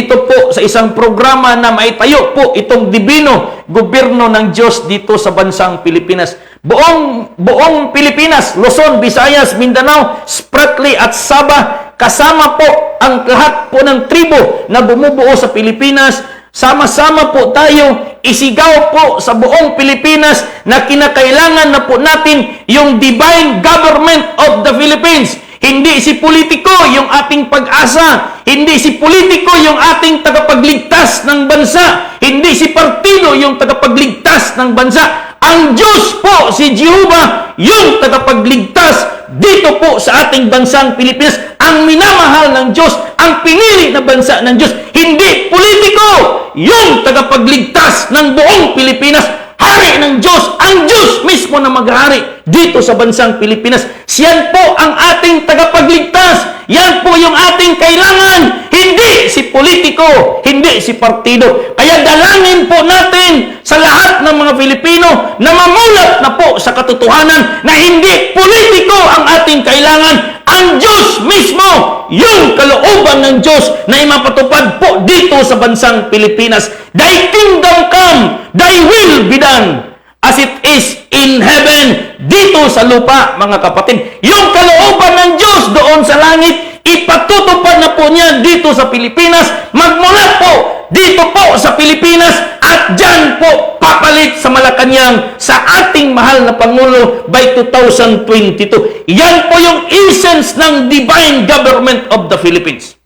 dito po sa isang programa na maitayo po itong dibino gobyerno ng Diyos dito sa bansang Pilipinas. Buong Pilipinas, Luzon, Visayas, Mindanao, Spratly at Sabah, kasama po ang lahat po ng tribo na bumubuo sa Pilipinas. Sama-sama po tayo isigaw po sa buong Pilipinas na kinakailangan na po natin yung divine government of the Philippines. Hindi si politiko yung ating pag-asa. Hindi si politiko yung ating tagapagligtas ng bansa. Hindi si partido yung tagapagligtas ng bansa. Ang Diyos po, si Jehovah, yung tagapagligtas dito po sa ating bansang Pilipinas. Ang minamahal ng Diyos, ang pinili na bansa ng Diyos. Hindi politiko yung tagapagligtas ng buong Pilipinas. Hari ng Diyos, ang Diyos mismo na maghari dito sa bansang Pilipinas. Siyan po ang ating tagapagligtas. Yan po yung ating kailangan. Hindi si politiko, hindi si partido. Kaya dalangin po natin sa lahat ng mga Pilipino na mamulat na po sa katotohanan na hindi politiko ang ating kailangan. Ang Diyos mismo, yung kalooban ng Diyos na imapatupad po dito sa bansang Pilipinas. Thy kingdom come, thy will be done as it is in heaven, dito sa lupa, mga kapatid. Yung kalooban ng Diyos doon sa langit, ipatutupad na po niya dito sa Pilipinas. Magmula po dito po sa Pilipinas at dyan po papalit sa Malacanang sa ating mahal na Pangulo by 2022. Yan po yung essence ng divine government of the Philippines.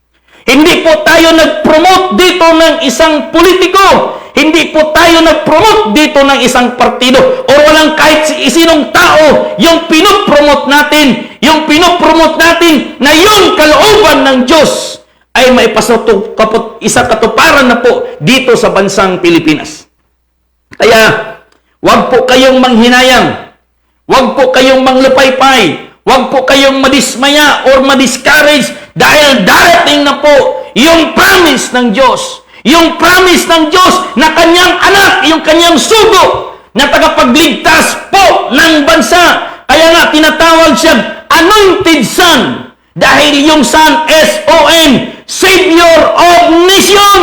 Hindi po tayo nag-promote dito ng isang politiko. Hindi po tayo nag-promote dito ng isang partido o walang kahit sinong tao yung pinopromote natin. Yung pinopromote natin na yung kalooban ng Diyos ay isang katuparan na po dito sa bansang Pilipinas. Kaya, wag po kayong manghinayang. Wag po kayong manglupaypay. Wag po kayong madismaya or madiscourage dahil darating na po yung promise ng Diyos. Yung promise ng Diyos na kanyang anak, yung kanyang sugo na tagapagligtas po ng bansa. Kaya nga tinatawag siyang anointed son dahil yung son, S-O-N, Savior of Nation.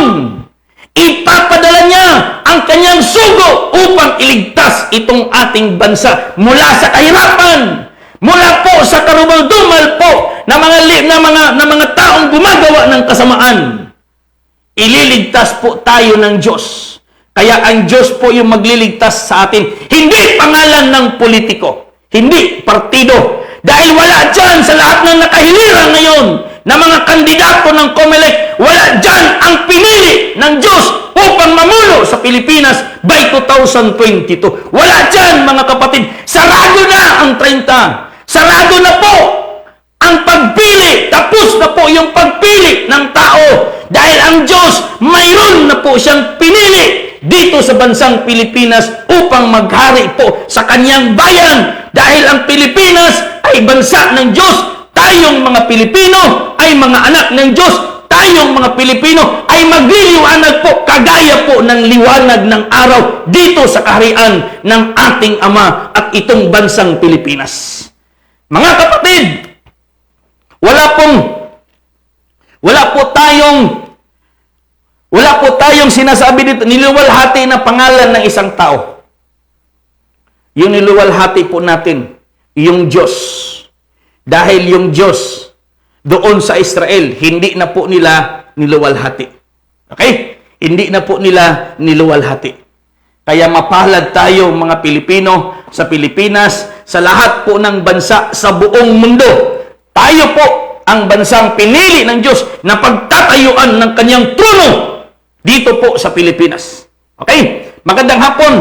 Ipapadala niya ang kanyang sugo upang iligtas itong ating bansa mula sa kahirapan, mula po sa karumal-dumal po na mga taong gumagawa ng kasamaan. Ililigtas po tayo ng Diyos. Kaya ang Diyos po yung magliligtas sa atin. Hindi pangalan ng politiko. Hindi partido. Dahil wala dyan sa lahat ng nakahiliran ngayon na mga kandidato ng COMELEC, wala dyan ang pinili ng Diyos upang mamulo sa Pilipinas by 2022. Wala dyan, mga kapatid. Sarado na ang 30. Sarado na po ang pagpili. Tapos na po yung pagpili ng tao. Dahil ang Diyos, mayroon na po siyang pinili dito sa bansang Pilipinas upang maghari po sa kanyang bayan. Dahil ang Pilipinas ay bansa ng Diyos. Tayong mga Pilipino ay mga anak ng Diyos. Tayong mga Pilipino ay magliliwanag po kagaya po ng liwanag ng araw dito sa kaharian ng ating Ama at itong bansang Pilipinas. Mga kapatid, wala po tayong sinasabi dito, niluwalhati na pangalan ng isang tao. Yung niluwalhati po natin, yung Diyos. Dahil yung Diyos, doon sa Israel, hindi na po nila niluwalhati. Okay? Hindi na po nila niluwalhati. Kaya mapalad tayo mga Pilipino sa Pilipinas, sa lahat po ng bansa sa buong mundo. Tayo po ang bansang pinili ng Diyos na pagtatayuan ng kanyang trono dito po sa Pilipinas. Okay? Magandang hapon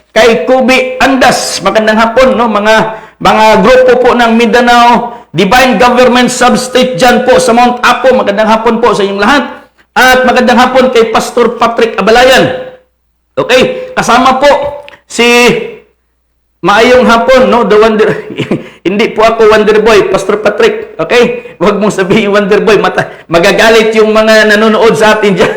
kay Kubi Andas. Magandang hapon, no? Mga grupo po ng Mindanao Divine Government Sub-State dyan po sa Mount Apo. Magandang hapon po sa inyong lahat. At magandang hapon kay Pastor Patrick Abalayan. Okay? Kasama po si maayong hapon, no? The Wonder... Hindi po ako Wonder Boy, Pastor Patrick. Okay? Huwag mong sabihin Wonder Boy. Magagalit yung mga nanonood sa atin dyan.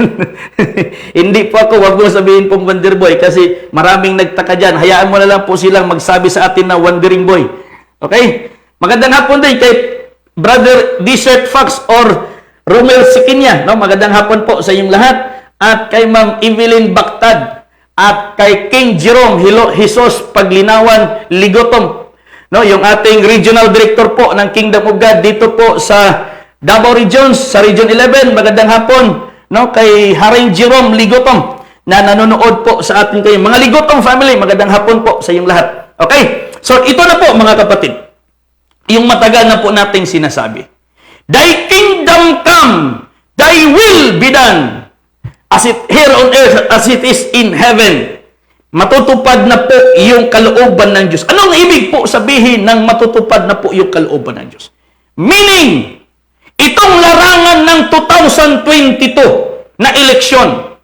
Hindi po ako, huwag mong sabihin pong Wonder Boy kasi maraming nagtaka dyan. Hayaan mo na lang po silang magsabi sa atin na Wandering Boy. Okay? Magandang hapon din kay Brother Desert Fox or Romel Sikinya, no? Magandang hapon po sa inyong lahat. At kay Ma'am Evelyn Bactad at kay King Jerome Jesus Paglinawan Ligotom, no? Yung ating regional director po ng Kingdom of God dito po sa Davao Regions, sa Region 11. Magandang hapon, no? Kay Haring Jerome Ligotom na nanonood po sa ating kayo. Mga Ligotom family, magandang hapon po sa inyong lahat. Okay? So, ito na po mga kapatid. Yung matagal na po nating sinasabi. Thy kingdom come, thy will be done, as it here on earth, as it is in heaven. Matutupad na po yung kalooban ng Diyos. Anong ibig po sabihin ng matutupad na po yung kalooban ng Diyos? Meaning, itong larangan ng 2022 na eleksyon,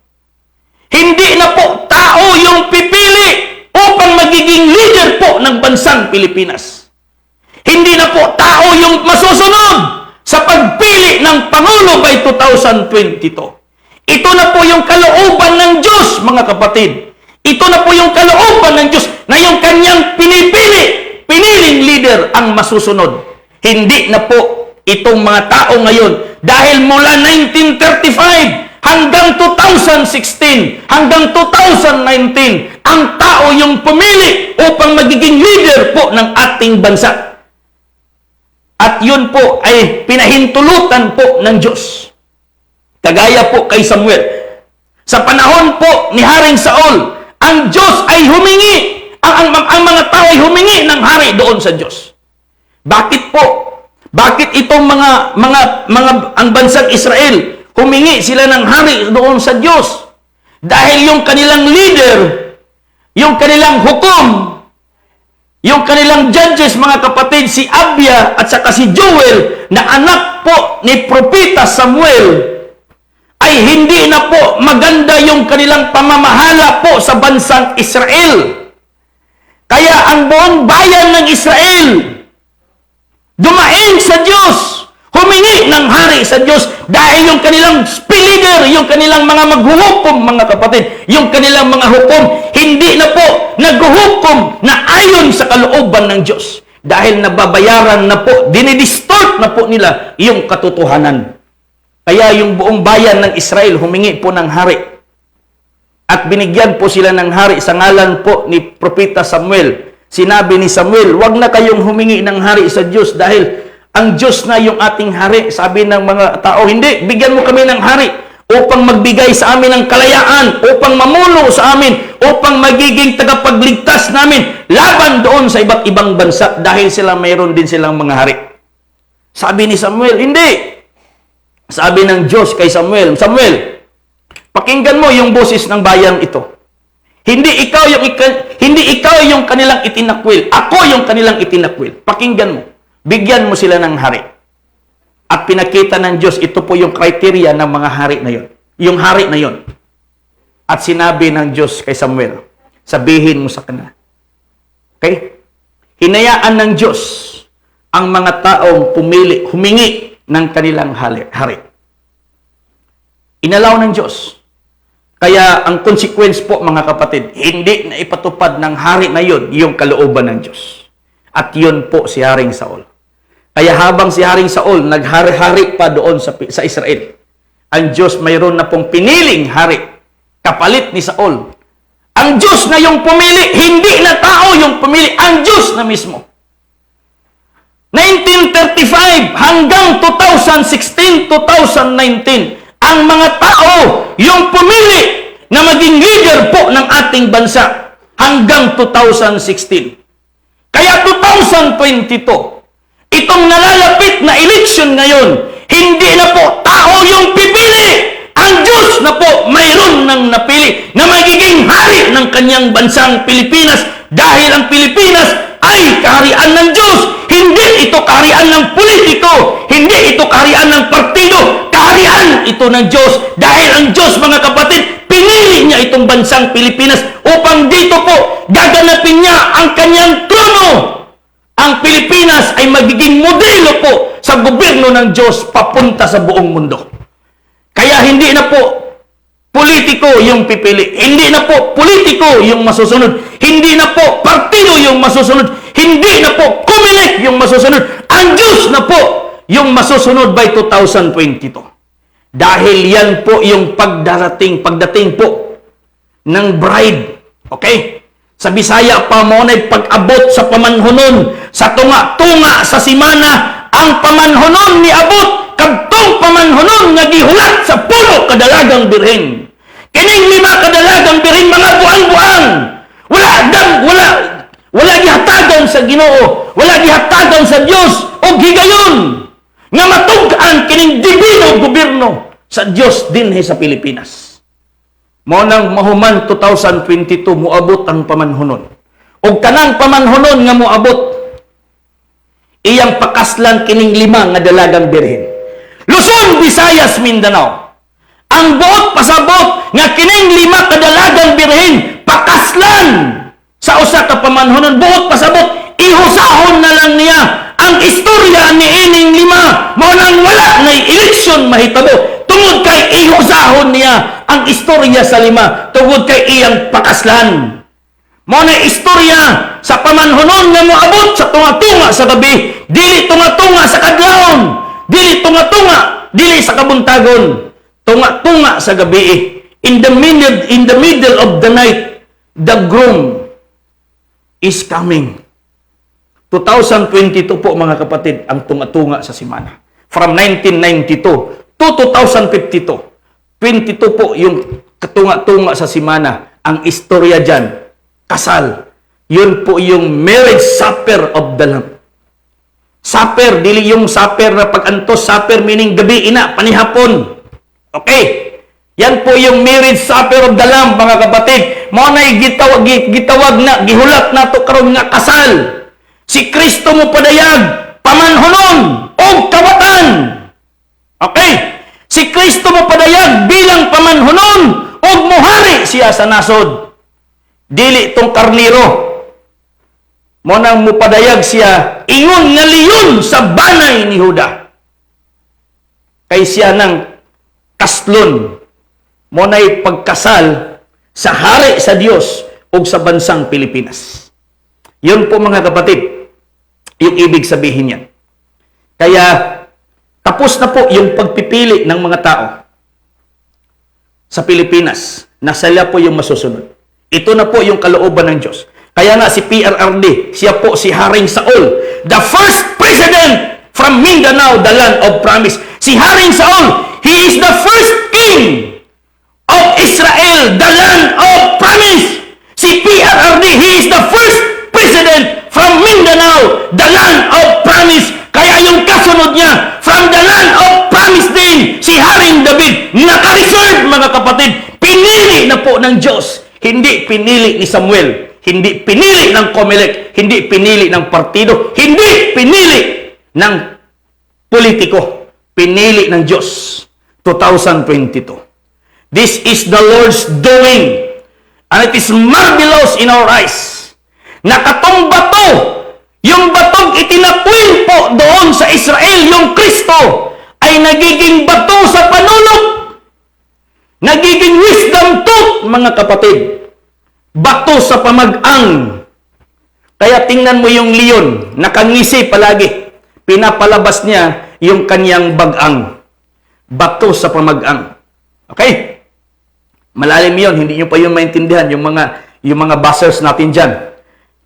hindi na po tao yung pipili upang magiging leader po ng bansang Pilipinas. Hindi na po tao yung masusunod sa pagpili ng Pangulo by 2022. Ito na po yung kalooban ng Diyos, mga kapatid. Ito na po yung kalooban ng Diyos na yung kanyang piniling leader ang masusunod. Hindi na po itong mga tao ngayon. Dahil mula 1935 hanggang 2016, hanggang 2019, ang tao yung pumili upang magiging leader po ng ating bansa. At yun po ay pinahintulutan po ng Diyos. Kagaya po kay Samuel. Sa panahon po ni Haring Saul, ang Diyos ay humingi, ang mga tao ay humingi ng hari doon sa Diyos. Bakit po? Bakit itong ang bansang Israel, humingi sila ng hari doon sa Diyos? Dahil yung kanilang leader, yung kanilang hukom, yung kanilang judges, mga kapatid, si Abia at saka si Joel, na anak po ni Propeta Samuel, ay hindi na po maganda yung kanilang pamamahala po sa bansang Israel. Kaya ang buong bayan ng Israel dumaing sa Diyos, humingi ng hari sa Diyos dahil yung kanilang leader, yung kanilang mga maghuhukom, mga kapatid, yung kanilang mga hukom, hindi na po naghuhukom na ayon sa kalooban ng Diyos. Dahil nababayaran na po, dinidistort na po nila yung katotohanan. Kaya yung buong bayan ng Israel humingi po ng hari. At binigyan po sila ng hari sa ngalan po ni Propeta Samuel. Sinabi ni Samuel, wag na kayong humingi ng hari sa Diyos dahil ang Diyos na yung ating hari. Sabi ng mga tao, hindi, bigyan mo kami ng hari upang magbigay sa amin ng kalayaan, upang mamuno sa amin, upang magiging tagapagligtas namin laban doon sa iba't ibang bansa dahil sila mayroon din silang mga hari. Sabi ni Samuel, hindi. Sabi ng Diyos kay Samuel, Samuel, pakinggan mo yung boses ng bayang ito. Hindi ikaw yung kanilang itinakwil. Ako yung kanilang itinakwil. Pakinggan mo. Bigyan mo sila ng hari. At pinakita ng Diyos, ito po yung criteria ng mga hari na yon. Yung hari na yon. At sinabi ng Diyos kay Samuel, sabihin mo sa kanila. Okay? Hinayaan ng Diyos ang mga taong humingi ng kanilang hari. Inalaw ng Diyos. Kaya ang consequence po, mga kapatid, hindi na ipatupad ng hari na yun yung kalooban ng Diyos. At yun po si Haring Saul. Kaya habang si Haring Saul naghari-hari pa doon sa Israel, ang Diyos mayroon na pong piniling hari, kapalit ni Saul. Ang Diyos na yung pumili, hindi na tao yung pumili, ang Diyos na mismo. 1935 hanggang 2016, 2019, ang mga tao yung pumili na maging leader po ng ating bansa hanggang 2016. Kaya 2022, itong nalalapit na election ngayon, hindi na po tao yung pipili. Ang Diyos na po mayroon ng napili na magiging hari ng kanyang bansang Pilipinas dahil ang Pilipinas ay kaharian ng Diyos. Hindi ito kaharian ng politiko. Hindi ito kaharian ng partido. Kaharian ito ng Diyos. Dahil ang Diyos, mga kapatid, pinili niya itong bansang Pilipinas upang dito po gaganapin niya ang kanyang trono. Ang Pilipinas ay magiging modelo po sa gobyerno ng Diyos papunta sa buong mundo. Kaya hindi na po politiko yung pipili. Hindi na po politiko yung masusunod. Hindi na po partido yung masusunod. Hindi na po Comelec yung masusunod. Ang Diyos na po yung masusunod by 2022. Dahil yan po yung pagdating po ng bride. Okay? Sa Bisaya pa mo na pag-abot sa pamanhonon, sa tunga-tunga sa simana, ang pamanhonon ni abot, kadtong pamanhonon nga gihulat sa pulo kadalagang birhen. Kining 5 kadalagang birhen mga buang-buang. Wala gihatagan sa Ginoo, wala gihatagan sa Dios og higayon nga matug-an kining dibino gobyerno sa Dios dinhi sa Pilipinas. Mao nang mahuman 2022 moabot ang pamanhonon. Og kanang pamanhonon nga moabot, iyang pakaslan kining 5 nga dalagang birhen. Luzon, Visayas, Mindanao. Ang buot pasabot nga kining 5 ka dalagang birhen pakaslan sa usa ka pamanhonon, buot pasabot, ihusahon na lang niya ang istorya ni ining 5. Mao nang wala na eleksyon mahitabo tungod kay ihusahon niya ang istorya sa 5 tungod kay iyang pakaslan. Mao na istorya sa pamanhonon nga moabot sa tunga-tunga sa gabi, dili tunga-tunga sa kadlawon, dili tunga-tunga dili sa kabuntagon, tunga-tunga sa gabi. In the middle of the night, the groom is coming. 2022 po mga kapatid ang tunga-tunga sa simana. From 1992 to 2052. 22 po yung katunga-tunga sa simana. Ang istorya dyan, kasal. Yun po yung marriage supper of the Lamb. Supper, dili yung supper na pag-antos, supper meaning gabi ina, panihapon. Okay? Yan po yung marriage supper of the Lamb, mga kapatid. Mao na'y gitawag na, gihulat na to karon nga kasal. Si Kristo mo padayag, pamanhonon o kawatan. Okay? Si Kristo mo padayag bilang pamanhonon o muhari siya sa nasod. Dili tong karniro. Mo nang mupadayag siya, ingon nga liyon sa banay ni Huda. Kay siya ng kaslon. Mo na'y pagkasal sa hari sa Dios o sa bansang Pilipinas. Yun po mga kapatid, yung ibig sabihin niyan. Kaya, tapos na po yung pagpipili ng mga tao sa Pilipinas na sila po yung masusunod. Ito na po yung kalooban ng Diyos. Kaya nga si PRRD, siya po si Haring Saul, the first president from Mindanao, the land of promise. Si Haring Saul, he is the first king of Israel, the land of promise. Si PRRD, he is the first president from Mindanao, the land of promise. Kaya yung kasunod niya, from the land of promise din, si Haring David, naka-reserve mga kapatid, pinili na po ng Diyos. Hindi pinili ni Samuel, hindi pinili ng Comelec, hindi pinili ng partido, hindi pinili ng politiko, pinili ng Diyos. 2022. This is the Lord's doing, and it is marvelous in our eyes. Nakatong bato, yung batong itinakwil po doon sa Israel, yung Kristo, ay nagiging bato sa panulok. Nagiging wisdom tooth, mga kapatid. Bato sa pamag-ang. Kaya tingnan mo yung leon, nakangisi palagi. Pinapalabas niya yung kanyang bag-ang. Bato sa pamag-ang. Okay? Malalim yun, hindi nyo pa yun maintindihan, yung mga buzzers natin dyan.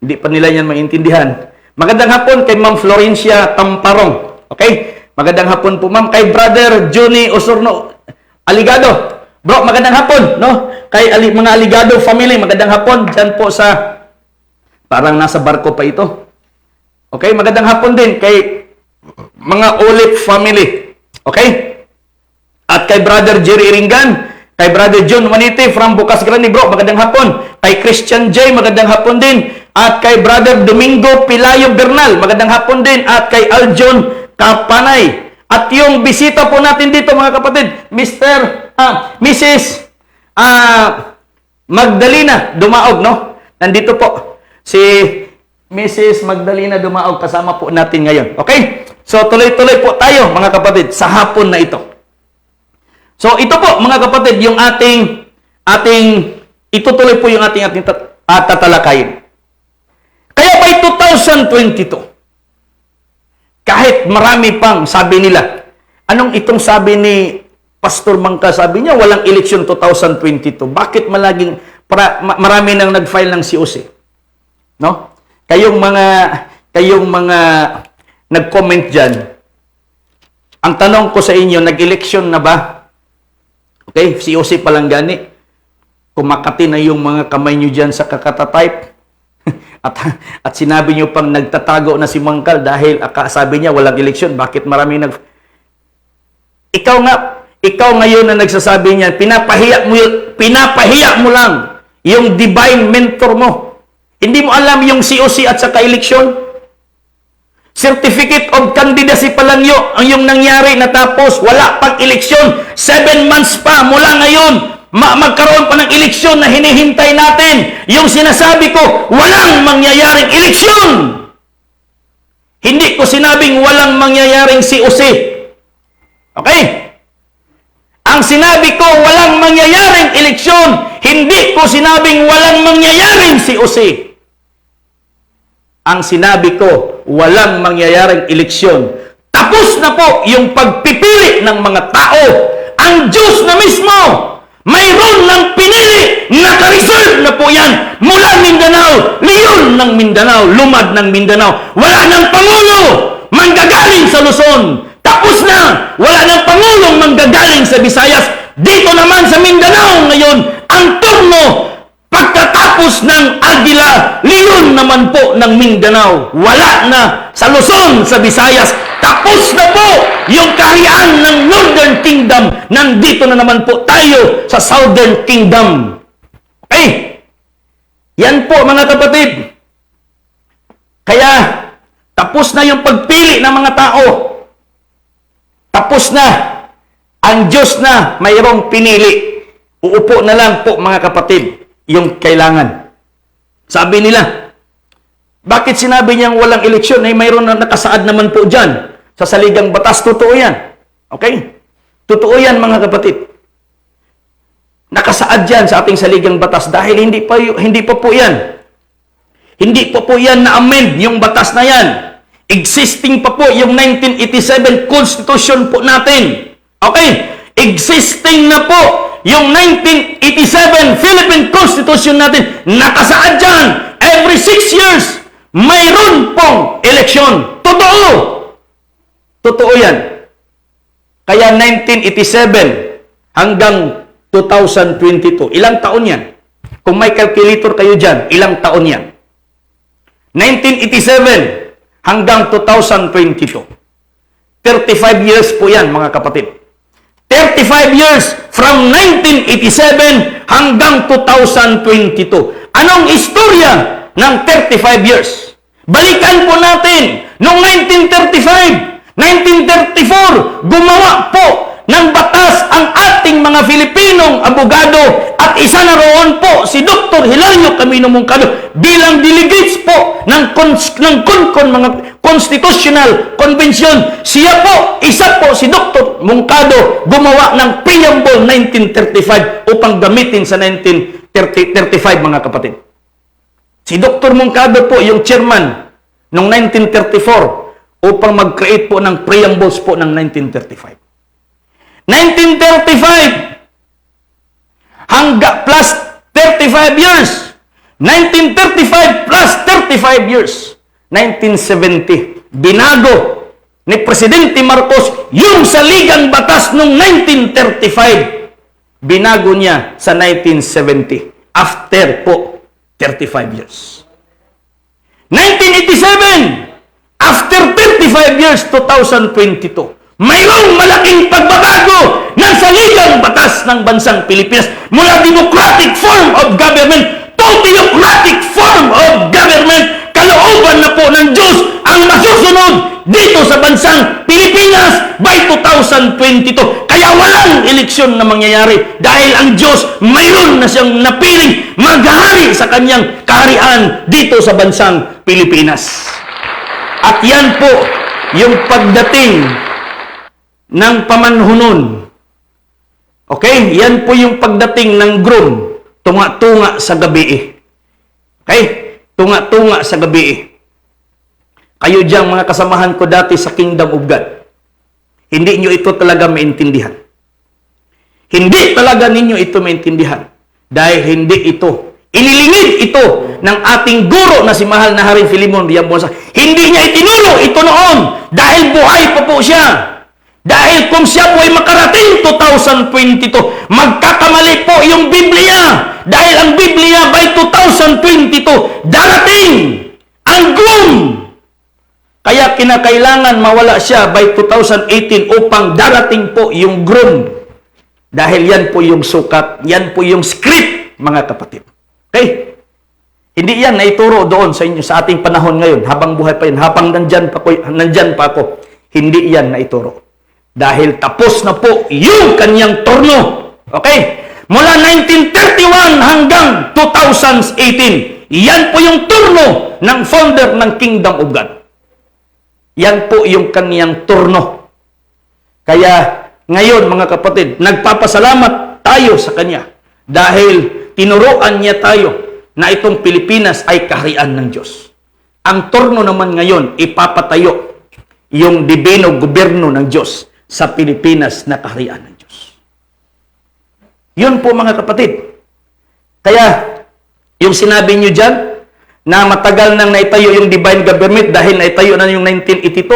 Hindi pa nila yan maintindihan. Magandang hapon kay Ma'am Florencia Tamparong. Okay? Magandang hapon po, Ma'am. Kay Brother Johnny Osorno Aligado. Bro, magandang hapon, no? Kay mga Aligado family, magandang hapon. Diyan po sa, parang nasa barko pa ito. Okay? Magandang hapon din kay mga Olip family. Okay? At kay Brother Jerry Ringan, kay Brother John Manite from Bukas Grani, bro, magandang hapon. Kay Christian J, magandang hapon din. At kay Brother Domingo Pilayo Bernal, magandang hapon din. At kay Aljon Kapanay. At yung bisita po natin dito, mga kapatid, Mrs. Magdalena Dumaog, no? Nandito po si Mrs. Magdalena Dumaog, kasama po natin ngayon. Okay? So, tuloy-tuloy po tayo, mga kapatid, sa hapon na ito. So, ito po, mga kapatid, yung itutuloy po yung ating tatalakayin. Kaya by 2022, kahit marami pang sabi nila, anong itong sabi ni Pastor Mangka, sabi niya, walang eleksyon 2022. Bakit marami nang nag-file ng COC? No? Kayong mga nag-comment dyan, ang tanong ko sa inyo, nag-eleksyon na ba? Okay, COC palang gani. Kumakati na yung mga kamay nyo dyan sa kakatatype. at sinabi nyo pang nagtatago na si Mangkal dahil sabi niya walang eleksyon. Bakit marami Ikaw ngayon na nagsasabi niyan, pinapahiya mo lang yung divine mentor mo. Hindi mo alam yung COC at saka eleksyon. Certificate of candidacy pa lang yun, ang yung nangyari na tapos wala pang eleksyon. 7 months pa mula ngayon, magkaroon pa ng eleksyon na hinihintay natin. Yung sinasabi ko, walang mangyayaring eleksyon. Hindi ko sinabing walang mangyayaring COC. Okay? Ang sinabi ko, walang mangyayaring eleksyon. Hindi ko sinabing walang mangyayaring COC. Ang sinabi ko, walang mangyayaring eleksyon. Tapos na po yung pagpipili ng mga tao. Ang Diyos na mismo, mayroon ng pinili, naka-reserve na po yan mula Mindanao, Leon ng Mindanao, Lumad ng Mindanao. Wala ng Pangulo, manggagaling sa Luzon. Tapos na, wala ng Pangulong manggagaling sa Visayas. Dito naman sa Mindanao ngayon, ang turno, pagkatapos ng Agila, Leon naman po ng Mindanao. Wala na sa Luzon, sa Visayas. Tapos na po yung kaharian ng Northern Kingdom. Nandito na naman po tayo sa Southern Kingdom. Okay? Yan po mga kapatid. Kaya, tapos na yung pagpili ng mga tao. Tapos na. Ang Diyos na mayroong pinili. Uupo na lang po mga kapatid yung kailangan. Sabi nila, bakit sinabi niyang walang eleksyon? Mayroon na nakasaad naman po dyan sa saligang batas. Totoo yan. Okay? Totoo yan mga kapatid. Nakasaad dyan sa ating saligang batas dahil hindi pa po yan. Hindi pa po yan na-amend yung batas na yan. Existing pa po yung 1987 Constitution po natin. Okay? Existing na po yung 1987 Philippine Constitution natin. Nakasaad dyan. Every 6 years, mayroon pong eleksyon. Totoo. Totoo yan. Kaya 1987 hanggang 2022. Ilang taon yan? Kung may calculator kayo dyan, ilang taon yan? 1987 hanggang 2022. 35 years po yan, mga kapatid. 35 years from 1987 hanggang 2022. Anong istorya ng 35 years? Balikan po natin. Noong 1934, gumawa po ng batas ang ating mga Filipinong abogado at isa na roon po si Dr. Hilario Camino Moncado bilang delegates po ng mga Constitutional Convention. Siya po, isa po si Dr. Moncado gumawa ng Preamble 1935 upang gamitin sa 1935 mga kapatid. Si Dr. Moncado po yung chairman noong 1934 upang mag-create po ng preambles po ng 1935. 1935 hanggang plus 35 years. 1935 plus 35 years. 1970. Binago ni Presidente Marcos yung saligang batas noong 1935. Binago niya sa 1970. After po 35 years. 1987. After 35 years, 2022. Mayroong malaking pagbabago ng saligang batas ng bansang Pilipinas mula democratic form of government to theocratic form of government. Kalooban na po ng Diyos ang masusunod dito sa bansang Pilipinas by 2022. Kaya walang eleksyon na mangyayari dahil ang Diyos mayroon na siyang napiling maghari sa kanyang kaharian dito sa bansang Pilipinas. At yan po yung pagdating ng pamanhunon. Okay? Yan po yung pagdating ng groom. Tunga-tunga sa gabi. Okay? Tunga-tunga sa gabi. Kayo diyang mga kasamahan ko dati sa Kingdom of God. Hindi nyo ito talaga maintindihan. Hindi talaga ninyo ito maintindihan. Dahil hindi ito. Inilingid ito ng ating guro na si mahal na Haring Filimon Villabuenza. Hindi niya itinuro ito noon dahil buhay pa po siya. Dahil kung siya po ay makarating 2022, magkakamali po yung Biblia. Dahil ang Biblia by 2022, darating ang groom. Kaya kinakailangan mawala siya by 2018 upang darating po yung groom. Dahil yan po yung sukat, yan po yung script, mga kapatid. Okay? Hindi yan naituro doon sa inyo sa ating panahon ngayon, habang buhay pa yun, habang nandyan pa ako. Hindi yan naituro. Dahil tapos na po yung kanyang turno. Okay? Mula 1931 hanggang 2018, yan po yung turno ng founder ng Kingdom of God. Yan po yung kanyang turno. Kaya ngayon, mga kapatid, nagpapasalamat tayo sa kanya dahil tinuruan niya tayo na itong Pilipinas ay kaharian ng Diyos. Ang turno naman ngayon, ipapatayo yung dibino gobyerno ng Diyos sa Pilipinas na kaharian ng Diyos. Yun po, mga kapatid. Kaya, yung sinabi nyo dyan, na matagal nang naitayo yung divine government dahil naitayo na yung 1982,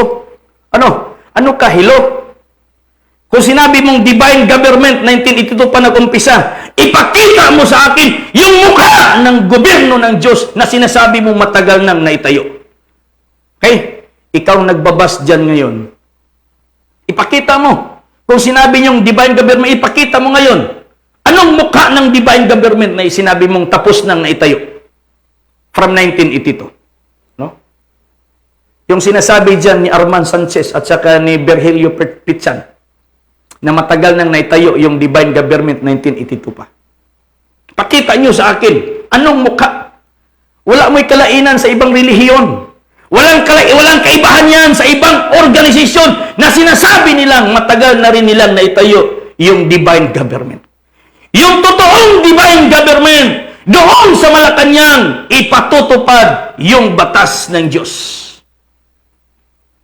ano kahilo? Kung sinabi mong divine government, 1982 pa nag-umpisa, ipakita mo sa akin yung mukha ng gobyerno ng Diyos na sinasabi mo matagal nang naitayo. Okay? Ikaw nagbabas dyan ngayon. Ipakita mo. Kung sinabi niyong divine government, ipakita mo ngayon. Anong mukha ng divine government na sinabi mong tapos nang naitayo? From 1982. No? Yung sinasabi dyan ni Arman Sanchez at saka ni Virgilio Pitzan na matagal nang naitayo yung divine government 1982 pa. Pakita nyo sa akin, anong mukha? Wala mo'y kalainan sa ibang relihiyon. Walang kaibahan yan sa ibang organisasyon na sinasabi nilang matagal na rin nilang naitayo yung divine government. Yung totoong divine government, doon sa Malacanang, ipatutupad yung batas ng Diyos.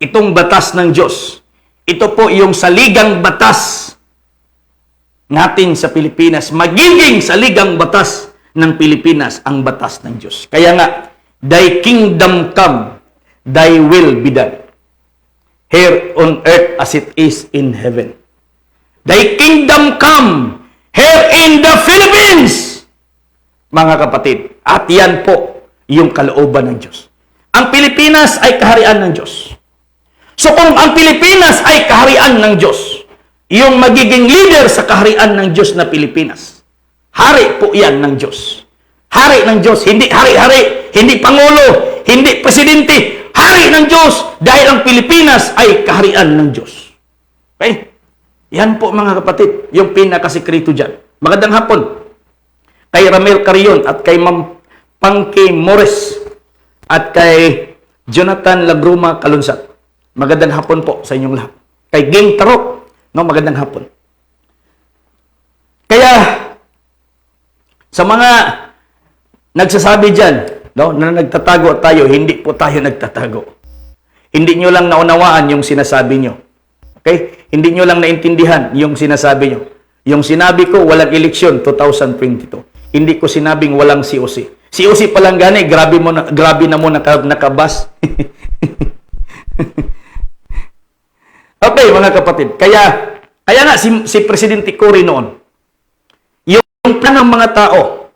Itong batas ng Diyos, ito po yung saligang batas natin sa Pilipinas. Magiging saligang batas ng Pilipinas ang batas ng Diyos. Kaya nga, thy kingdom come, thy will be done, here on earth as it is in heaven. Thy kingdom come, here in the Philippines, mga kapatid. At yan po yung kalooban ng Diyos. Ang Pilipinas ay kaharian ng Diyos. So kung ang Pilipinas ay kaharian ng Diyos, yung magiging leader sa kaharian ng Diyos na Pilipinas, hari po yan ng Diyos. Hari ng Diyos, hindi hari-hari, hindi pangulo, hindi presidente, hari ng Diyos dahil ang Pilipinas ay kaharian ng Diyos. Okay? Yan po, mga kapatid, yung pinakasikreto dyan. Magandang hapon kay Ramel Carion at kay Ma'am Pangke Morris at kay Jonathan Lagruma Kalunsat. Magandang hapon po sa inyong lahat. Kay Ging Tarok, magandang hapon. Kaya, sa mga nagsasabi dyan, na nagtatago tayo, hindi po tayo nagtatago. Hindi nyo lang naunawaan yung sinasabi nyo. Okay? Hindi nyo lang naintindihan yung sinasabi nyo. Yung sinabi ko, walang eleksyon, 2022. Hindi ko sinabing walang COC. COC pa lang gani, grabe na mo nakabas. Okay, mga kapatid. Kaya nga si Presidente Cory noon, yung plan ng mga tao,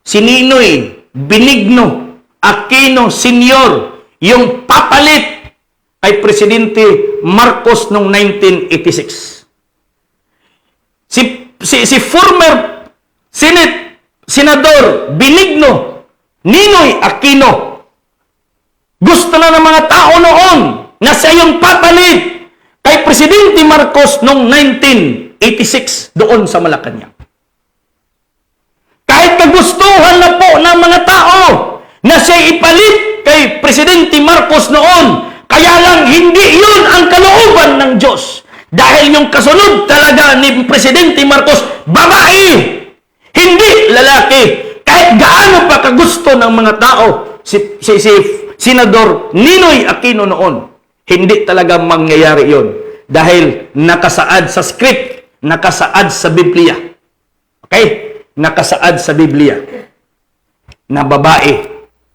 si Ninoy Benigno Aquino Sr., yung papalit kay Presidente Marcos noong 1986. Si former Senador Benigno Ninoy Aquino, gusto na ng mga tao noon na siya yung papalit kay Presidente Marcos noong 1986 doon sa Malacanang. Kahit kagustuhan na po ng mga tao na siya ipalit kay Presidente Marcos noon, kaya lang hindi yun ang kalooban ng Diyos. Dahil yung kasunod talaga ni Presidente Marcos, babae, hindi lalaki. Kahit gaano pa kagusto ng mga tao si Senador Ninoy Aquino noon, hindi talaga mangyayari yon dahil nakasaad sa script nakasaad sa Biblia. Okay? Nakasaad sa Biblia na babae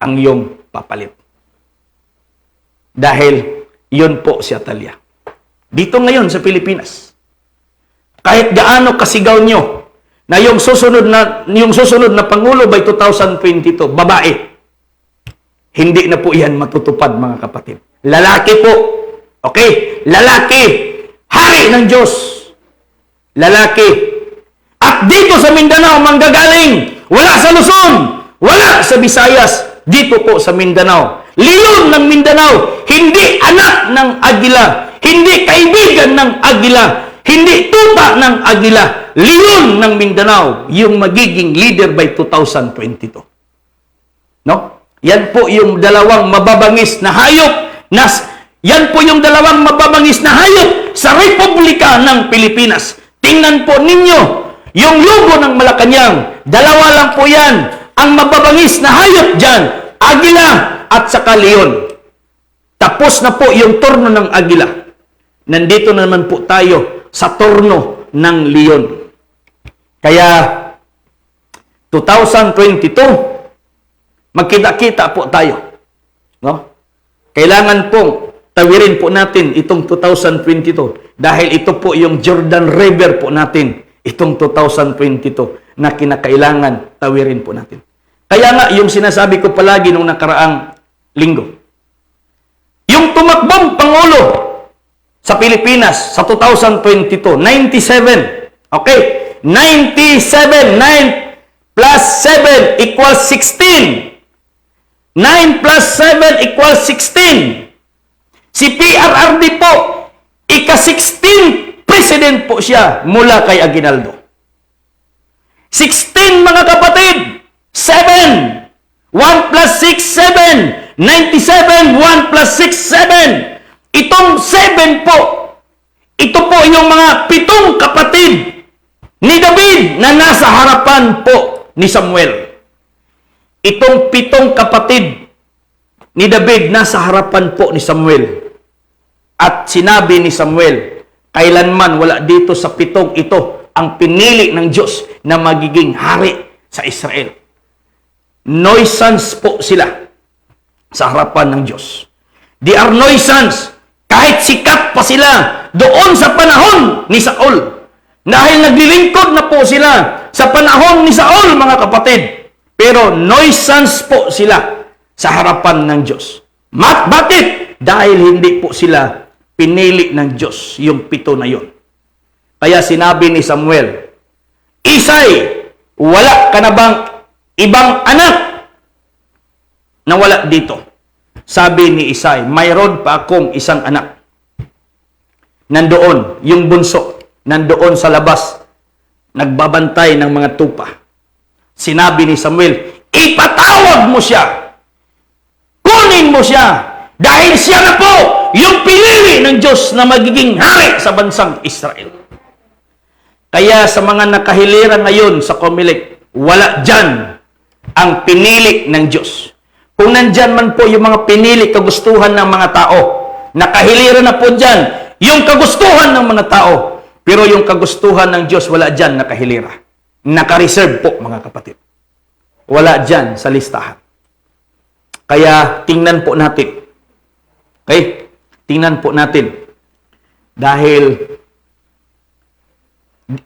ang iyong papalit. Dahil yun po si Atalia. Dito ngayon sa Pilipinas, kahit gaano kasigaw nyo na yung susunod na Pangulo by 2022, babae, hindi na po yan matutupad, mga kapatid. Lalaki po. Okay? Lalaki. Hari ng Diyos. Lalaki. At dito sa Mindanao, manggagaling. Wala sa Luzon. Wala sa Visayas. Dito po sa Mindanao. Leon ng Mindanao. Hindi anak ng agila. Hindi kaibigan ng agila. Hindi tuta ng agila. Leon ng Mindanao. Yung magiging leader by 2022. No? Yan po yung dalawang mababangis na hayop. Yan po yung dalawang mababangis na hayop sa Republika ng Pilipinas. Tingnan po ninyo yung logo ng Malacanang. Dalawa lang po yan. Ang mababangis na hayop dyan, agila at saka leon. Tapos na po yung turno ng agila. Nandito naman po tayo sa turno ng leon. Kaya 2022, magkita-kita po tayo. No? Kailangan pong tawirin po natin itong 2022 dahil ito po yung Jordan River po natin, itong 2022 na kinakailangan tawirin po natin. Kaya nga, yung sinasabi ko palagi nung nakaraang linggo, yung tumakbong Pangulo sa Pilipinas sa 2022, 97, okay? 97, 9 plus 7 equals 16. 9 plus 7 equals 16. Si PRRD po, ika-16 president po siya mula kay Aguinaldo. 16 mga kapatid, 7. 1 plus 6, 7. 97, 1 plus 6, 7. Itong 7 po, ito po yung mga 7 kapatid ni David na nasa harapan po ni Samuel. Itong 7 kapatid ni David nasa harapan po ni Samuel. At sinabi ni Samuel, kailanman wala dito sa 7 ito ang pinili ng Diyos na magiging hari sa Israel. Noisans po sila sa harapan ng Diyos. They are noisans. Kahit sikat pa sila doon sa panahon ni Saul. Dahil naglilingkod na po sila sa panahon ni Saul, mga kapatid. Pero noisans po sila sa harapan ng Diyos. Bakit? Dahil hindi po sila pinili ng Diyos, yung 7 na yon. Kaya sinabi ni Samuel, Isay, wala ka na bang ibang anak na wala dito? Sabi ni Isay, mayroon pa akong isang anak. Nandoon, yung bunso, nandoon sa labas, nagbabantay ng mga tupa. Sinabi ni Samuel, ipatawag mo siya. Kunin mo siya. Dahil siya na po yung pinili ng Diyos na magiging hari sa bansang Israel. Kaya sa mga nakahilira ngayon sa Comelec, wala dyan ang pinili ng Diyos. Kung nandyan man po yung mga pinili kagustuhan ng mga tao, nakahilira na po dyan yung kagustuhan ng mga tao. Pero yung kagustuhan ng Diyos, wala dyan nakahilira. Naka-reserve po, mga kapatid. Wala dyan sa listahan. Kaya tingnan po natin. Okay? Tingnan po natin. Dahil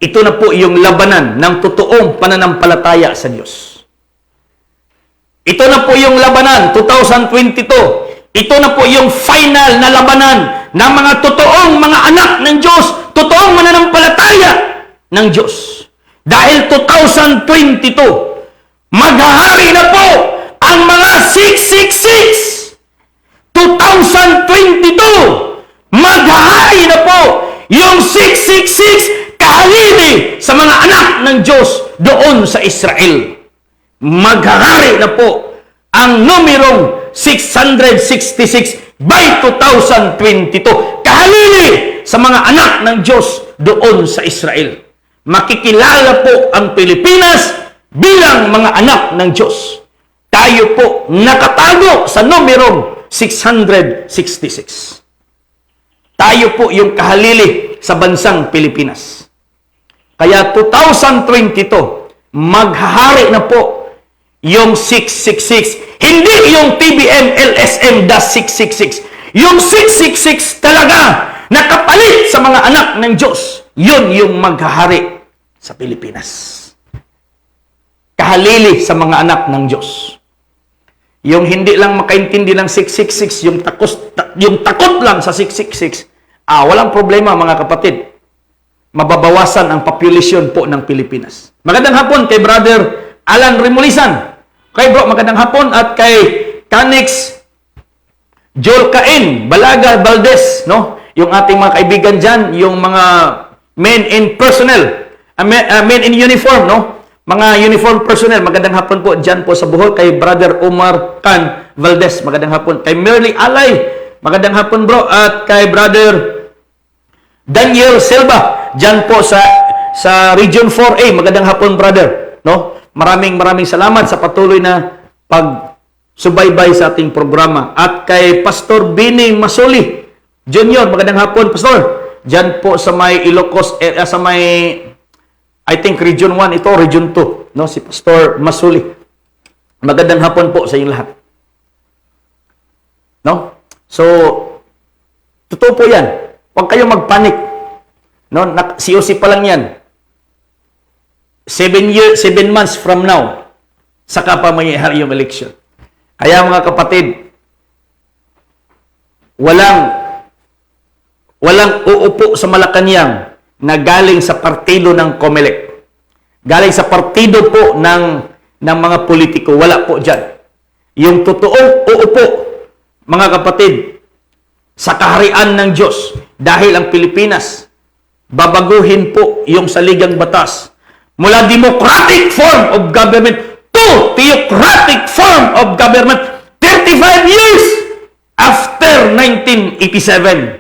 ito na po yung labanan ng totoong pananampalataya sa Diyos. Ito na po yung labanan, 2022. Ito na po yung final na labanan ng mga totoong mga anak ng Diyos, totoong mananampalataya ng Diyos. Dahil 2022, maghahari na po ang mga 666. 2022, maghahari na po yung 666 kahalili sa mga anak ng Diyos doon sa Israel. Maghahari na po ang numerong 666 by 2022. Kahalili sa mga anak ng Diyos doon sa Israel. Makikilala po ang Pilipinas bilang mga anak ng Diyos. Tayo po nakatago sa numerong 666. Tayo po yung kahalili sa bansang Pilipinas. Kaya 2022, maghahari na po yung 666. Hindi yung TBM LSM-666. Yung 666 talaga nakapalit sa mga anak ng Diyos. Yun yung maghahari sa Pilipinas. Kahalili sa mga anak ng Diyos. Yung hindi lang makaintindi ng 666, yung takot lang sa 666, walang problema mga kapatid. Mababawasan ang population po ng Pilipinas. Magandang hapon kay Brother Alan Remulisan. Kay bro, magandang hapon at kay Kanix Joel Cain, Balaga Valdez, no? Yung ating mga kaibigan dyan, yung mga men in personnel, men in uniform, no? Mga uniform personnel, magandang hapon po dyan po sa Bohol. Kay Brother Omar Khan Valdez, magandang hapon. Kay Merly Alay, magandang hapon bro. At kay Brother Daniel Silva, dyan po sa Region 4A, magandang hapon brother. No? Maraming salamat sa patuloy na pagsubaybay sa ating programa. At kay Pastor Bini Masoli Junior, magandang hapon Pastor. Dyan po sa may Ilocos, sa may I think Region 1 ito, Region 2, no? Si Pastor Masuli. Magandang hapon po sa inyong lahat. No? So, totoo po yan. Huwag kayong magpanik. No? COC pa lang yan. 7 months from now, saka pa mangyayari yung election. Kaya mga kapatid, walang uupo sa Malacanang na galing sa partido ng COMELEC. Galing sa partido po ng mga politiko. Wala po dyan. Yung totoong uupo, mga kapatid, sa kaharian ng Diyos, dahil ang Pilipinas, babaguhin po yung saligang batas mula democratic form of government to theocratic form of government 35 years after 1987.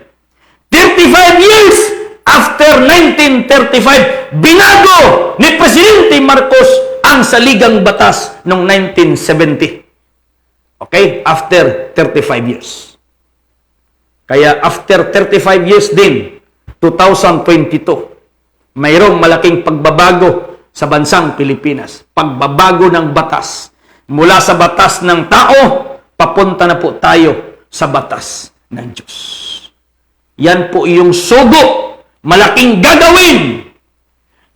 35 years after 1935, binago ni Presidente Marcos ang saligang batas noong 1970. Okay? After 35 years. Kaya after 35 years din, 2022, mayroong malaking pagbabago sa bansang Pilipinas. Pagbabago ng batas. Mula sa batas ng tao, papunta na po tayo sa batas ng Diyos. Yan po yung sugo malaking gagawin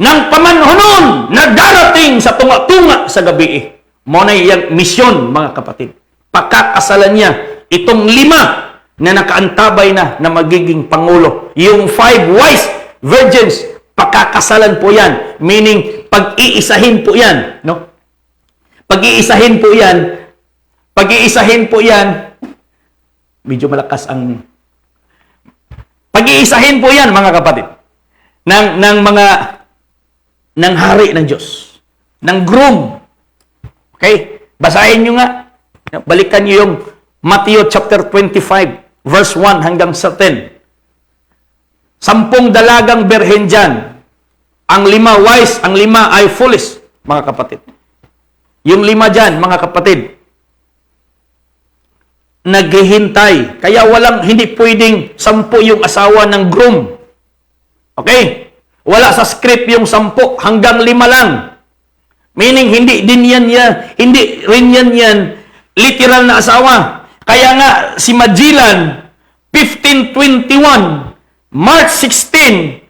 ng pamanhonon na darating sa tunga-tunga sa gabi. Muna yung misyon, mga kapatid. Pakakasalan niya itong 5 na nakaantabay na magiging pangulo. Yung 5 wise virgins, pakakasalan po yan. Meaning, pag-iisahin po yan. No? Pag-iisahin po yan, medyo malakas ang pag-iisahin po yan, mga kapatid, ng hari ng Diyos, ng groom. Okay? Basahin nyo nga. Balikan nyo yung Matthew chapter 25, verse 1 hanggang sa 10. 10 dalagang berhen dyan. Ang 5 wise, ang 5 ay foolish, mga kapatid. Yung 5 dyan, mga kapatid, naghihintay. Kaya hindi pwedeng 10 yung asawa ng groom. Okay? Wala sa script yung 10, hanggang 5 lang. Meaning, hindi rin yan literal na asawa. Kaya nga, si Magellan, 1521, March 16,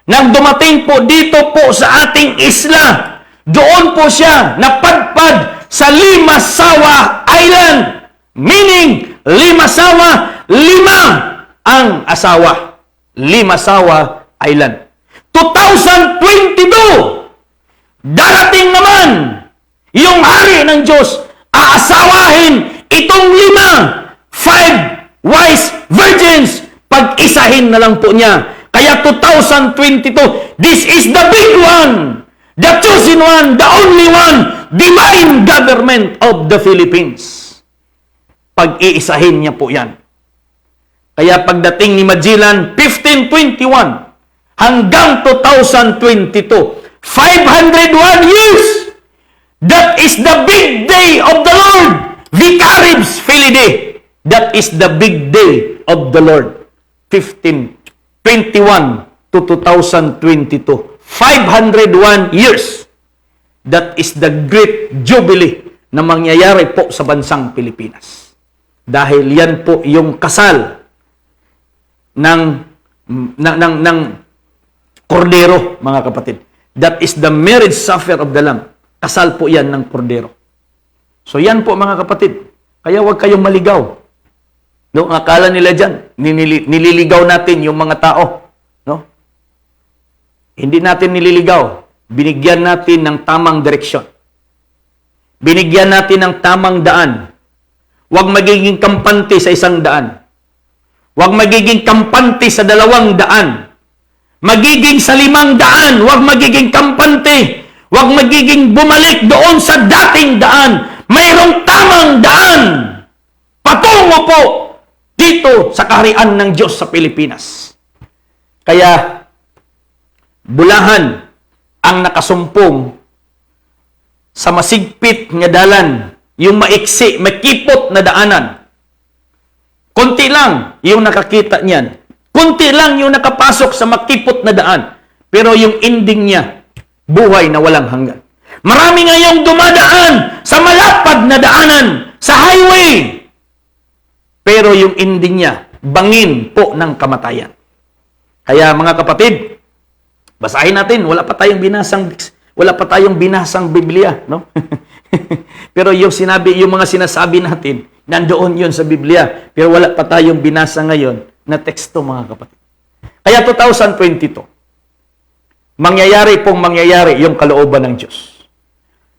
nang dumating po dito po sa ating isla, doon po siya napadpad sa Limasawa Island. Meaning, Limasawa, 5 ang asawa. Limasawa Island. 2022, darating naman yung hari ng Diyos, aasawahin itong 5 wise virgins, pag-isahin na lang po niya. Kaya 2022, this is the big one, the chosen one, the only one, divine government of the Philippines. Pag-iisahin niya po yan. Kaya pagdating ni Magellan, 1521 hanggang 2022, 501 years. That is the big day of the Lord. Vicaribus Filii. That is the big day of the Lord. 1521 to 2022. 501 years. That is the great jubilee na mangyayari po sa bansang Pilipinas. Dahil yan po yung kasal ng kordero, mga kapatid. That is the marriage supper of the Lamb. Kasal po yan ng kordero. So yan po, mga kapatid. Kaya huwag kayong maligaw. No, akala nila dyan, nililigaw natin yung mga tao. No? Hindi natin nililigaw. Binigyan natin ng tamang direksyon. Binigyan natin ng tamang daan. Huwag magiging kampante sa isang daan. Huwag magiging kampante sa 2 daan. Magiging sa 5 daan. Huwag magiging kampante. Huwag magiging bumalik doon sa dating daan. Mayroong tamang daan. Patungo po dito sa kaharian ng Diyos sa Pilipinas. Kaya, bulahan ang nakasumpong sa masigpit nga dalan, yung maiksi, makipot na daanan. Kunti lang yung nakakita niyan. Kunti lang yung nakapasok sa makipot na daan. Pero yung ending niya, buhay na walang hanggan. Marami ngayong dumadaan sa malapad na daanan, sa highway. Pero yung ending niya, bangin po ng kamatayan. Kaya mga kapatid, basahin natin, wala pa tayong binasang Biblia, no? Pero yung mga sinasabi natin, nandoon yun sa Biblia. Pero wala pa tayong binasa ngayon na teksto, mga kapatid. Kaya 2022, mangyayari yung kalooban ng Diyos.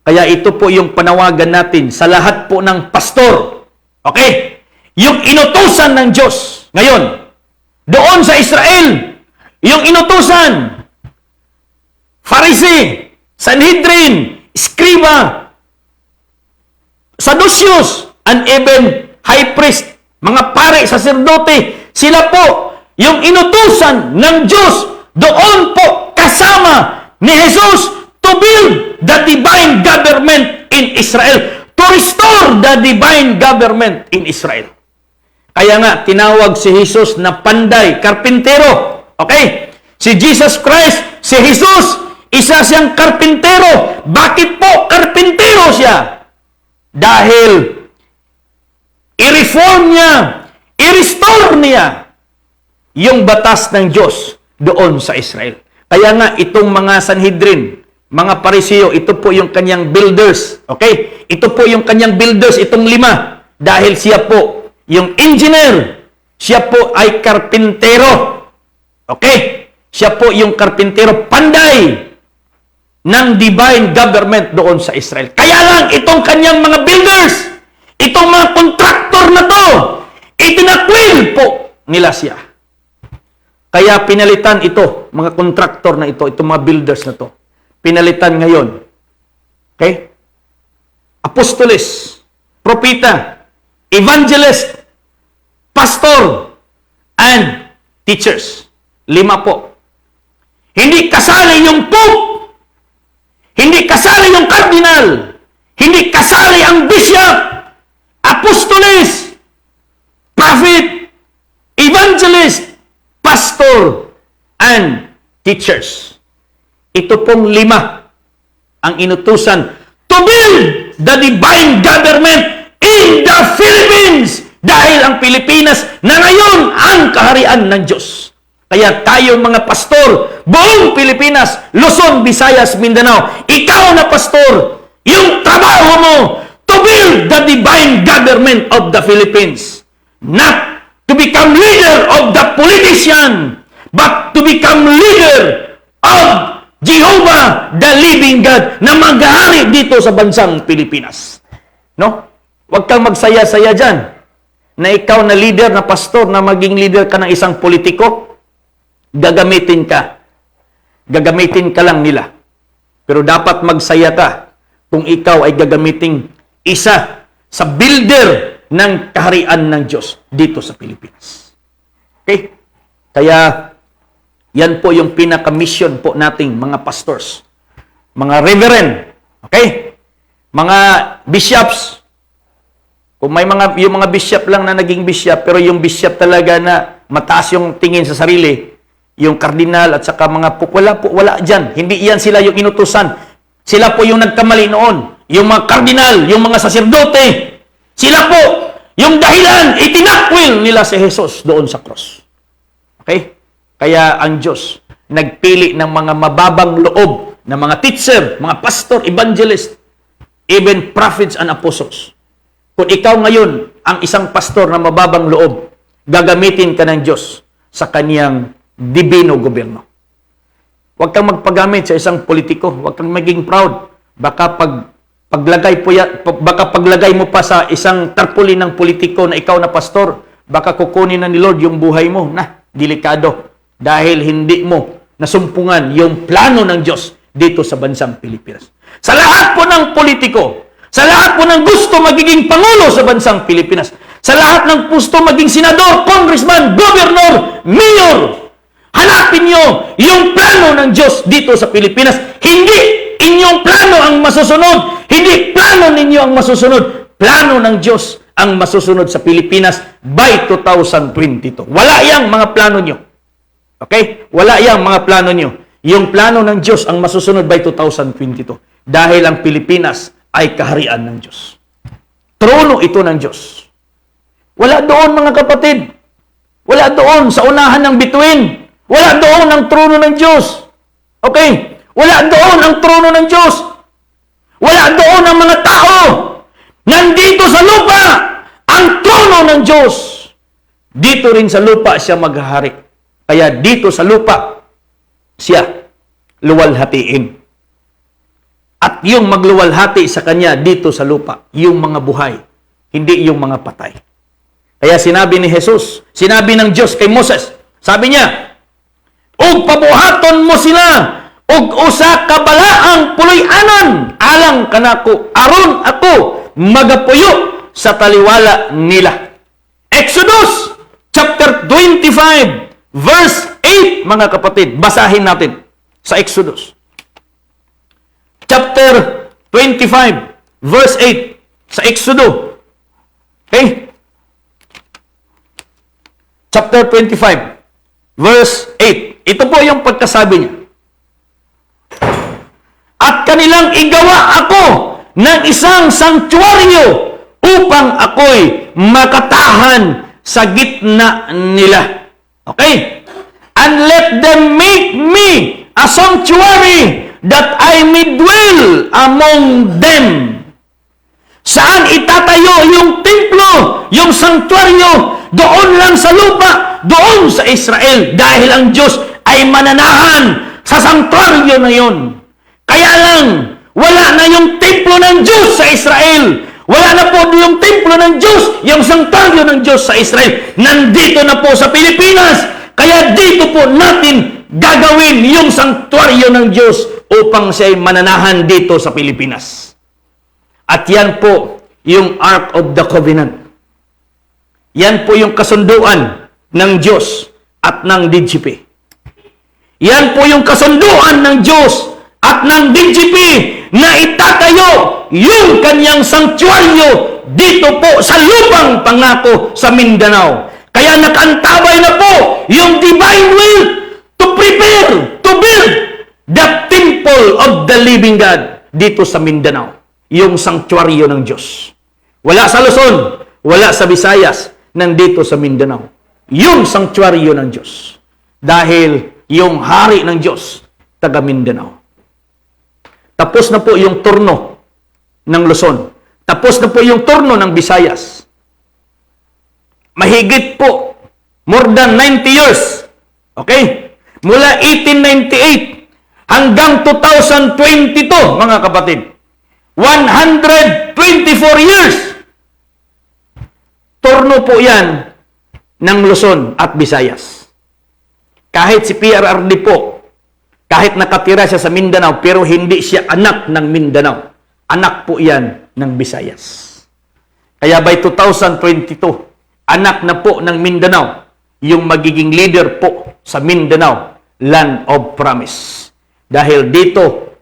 Kaya ito po yung panawagan natin sa lahat po ng pastor. Okay? Yung inutusan ng Diyos ngayon, doon sa Israel, yung inutusan, Pharisee, Sanhedrin, Scriba, Sadduceus, and even high priest, mga pare, saserdote, sila po yung inutusan ng Diyos doon po kasama ni Jesus to build the divine government in Israel, to restore the divine government in Israel. Kaya nga, tinawag si Jesus na panday, karpintero. Okay? Si Jesus Christ, si Jesus, isa siyang karpintero. Bakit po karpintero siya? Dahil i-reform niya, i-restore niya yung batas ng Diyos doon sa Israel. Kaya nga, itong mga Sanhedrin, mga Pariseo, ito po yung kanyang builders. Okay? Ito po yung kanyang builders, itong 5. Dahil siya po yung engineer. Siya po ay karpintero. Okay? Siya po yung karpintero panday ng divine government doon sa Israel. Kaya lang, itong kanyang mga builders, itong mga kontraktor na to, itinakwil po nila siya. Kaya pinalitan ito, mga kontraktor na ito, itong mga builders na to. Pinalitan ngayon. Okay? Apostoles, propeta, evangelist, pastor, and teachers. 5 po. Hindi kasali yung pope. Hindi kasali yung cardinal. Hindi kasali ang bishop. Apostoles, prophet, evangelist, pastor, and teachers. Ito pong 5 ang inutusan to build the divine government in the Philippines. Dahil ang Pilipinas na ngayon ang kaharian ng Diyos. Kaya tayo mga pastor, buong Pilipinas, Luzon, Visayas, Mindanao, ikaw na pastor, yung trabaho mo to build the divine government of the Philippines. Not to become leader of the politician, but to become leader of Jehovah, the living God, na mag-ahari dito sa bansang Pilipinas. No? Huwag kang magsaya-saya dyan na ikaw na leader, na pastor, na maging leader ka ng isang politiko. Gagamitin ka. Gagamitin ka lang nila. Pero dapat magsaya ka kung ikaw ay gagamiting isa sa builder ng kaharian ng Diyos dito sa Pilipinas. Okay? Kaya, yan po yung pinaka-mission po nating mga pastors, mga reverend, okay? Mga bishops. Kung may yung mga bishop lang na naging bishop, pero yung bishop talaga na mataas yung tingin sa sarili, yung kardinal at saka mga wala dyan. Hindi yan sila yung inutusan. Sila po yung nagkamali noon. Yung mga kardinal, yung mga saserdote, sila po yung dahilan, itinakwil nila si Jesus doon sa cross. Okay? Kaya ang Diyos nagpili ng mga mababang loob na mga teacher, mga pastor, evangelist, even prophets and apostles. Kung ikaw ngayon ang isang pastor na mababang loob, gagamitin ka ng Diyos sa kaniyang divino gobyerno. Huwag kang magpagamit sa isang politiko. Huwag kang maging proud. Baka paglagay mo pa sa isang tarpaulin ng politiko na ikaw na pastor, baka kukunin na ni Lord yung buhay mo. Delikado. Dahil hindi mo nasumpungan yung plano ng Diyos dito sa bansang Pilipinas. Sa lahat po ng politiko, sa lahat po ng gusto magiging pangulo sa bansang Pilipinas, sa lahat ng gusto maging senador, congressman, governor, mayor, hanapin nyo yung plano ng Diyos dito sa Pilipinas. Hindi inyong plano ang masusunod. Hindi plano ninyo ang masusunod. Plano ng Diyos ang masusunod sa Pilipinas by 2022. Wala yang mga plano nyo. Okay? Wala yang mga plano nyo. Yung plano ng Diyos ang masusunod by 2022. Dahil ang Pilipinas ay kaharian ng Diyos. Trono ito ng Diyos. Wala doon, mga kapatid. Wala doon sa unahan ng bituin. Wala doon ang trono ng Diyos. Okay? Wala doon ang trono ng Diyos. Wala doon ang mga tao. Nandito sa lupa ang trono ng Diyos. Dito rin sa lupa siya maghahari. Kaya dito sa lupa siya luwalhatiin. At yung magluwalhati sa kanya dito sa lupa, yung mga buhay, hindi yung mga patay. Kaya sinabi ni Jesus, sinabi ng Diyos kay Moses, sabi niya, "Og pabuhaton mo sila, og usa ka balaang puloy-anan, alang kanako, aron ako magapuyo sa taliwala nila." Exodus chapter 25, verse 8, mga kapatid. Basahin natin sa Exodus. Chapter 25, verse 8, sa Exodus. Okay? Chapter 25, verse 8. Ito po yung pagkasabi niya. "At kanilang igawa ako ng isang sanktuaryo upang ako'y makatahan sa gitna nila." Okay? "And let them make me a sanctuary that I may dwell among them." Saan itatayo yung templo, yung sanktuaryo? Doon lang sa lupa, doon sa Israel. Dahil ang Diyos ay mananahan sa sanktuaryo na yon. Kaya lang, wala na yung templo ng Diyos sa Israel. Wala na po yung templo ng Diyos, yung sanktuaryo ng Diyos sa Israel. Nandito na po sa Pilipinas. Kaya dito po natin gagawin yung sanktuaryo ng Diyos upang siya ay mananahan dito sa Pilipinas. At yan po yung Ark of the Covenant. Yan po yung kasunduan ng Diyos at ng DGP. Yan po yung kasunduan ng Diyos at ng DGP na itatayo yung kanyang sanktuaryo dito po sa lupang pangako sa Mindanao. Kaya nakantabay na po yung divine will to prepare, to build the temple of the living God dito sa Mindanao. Yung sanktuaryo ng Diyos. Wala sa Luzon, wala sa Visayas, nandito sa Mindanao. Yung sanktuaryo ng Diyos. Dahil yung hari ng Diyos, taga Mindanao. Tapos na po yung turno ng Luzon. Tapos na po yung turno ng Visayas. Mahigit po, more than 90 years. Okay? Mula 1898 hanggang 2022, mga kapatid. 124 years. Turno po yan ng Luzon at Visayas. Kahit si PRRD po, kahit nakatira siya sa Mindanao, pero hindi siya anak ng Mindanao. Anak po yan ng Visayas. Kaya by 2022, anak na po ng Mindanao, yung magiging leader po sa Mindanao, Land of Promise. Dahil dito,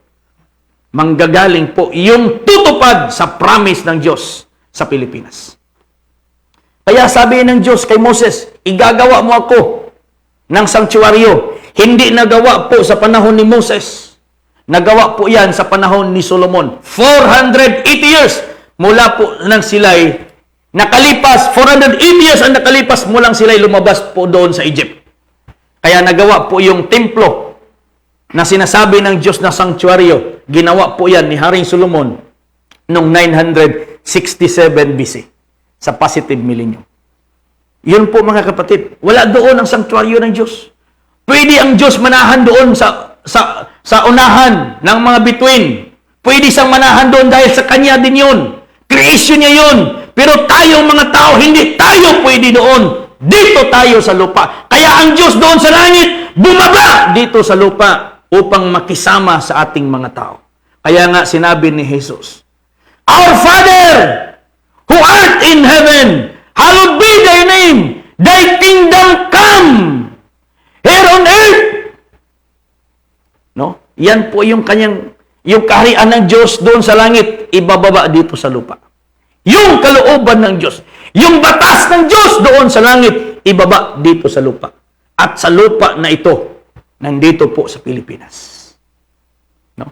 manggagaling po yung tutupad sa promise ng Diyos sa Pilipinas. Kaya sabi ng Diyos kay Moses, igagawa mo ako ng sanktuaryo, hindi nagawa po sa panahon ni Moses. Nagawa po yan sa panahon ni Solomon. 480 years mula po nang sila'y nakalipas, 480 years ang nakalipas mulang sila'y lumabas po doon sa Egypt. Kaya nagawa po yung templo na sinasabi ng Diyos na sanktuaryo. Ginawa po yan ni Haring Solomon noong 967 BC sa positive millennium. Yun po mga kapatid, wala doon ang sanktuaryo ng Diyos. Pwede ang Diyos manahan doon sa unahan ng mga bituin. Pwede siyang manahan doon dahil sa Kanya din yun. Creation niya yun. Pero tayong mga tao, hindi tayo pwede doon. Dito tayo sa lupa. Kaya ang Diyos doon sa langit, bumaba dito sa lupa upang makisama sa ating mga tao. Kaya nga sinabi ni Jesus, Our Father, who art in heaven, hallowed be thy name, thy kingdom come, here on earth. No? Yan po yung kanyang, yung kaharian ng Diyos doon sa langit, ibababa dito sa lupa. Yung kalooban ng Diyos, yung batas ng Diyos doon sa langit, ibaba dito sa lupa. At sa lupa na ito, nandito po sa Pilipinas. No?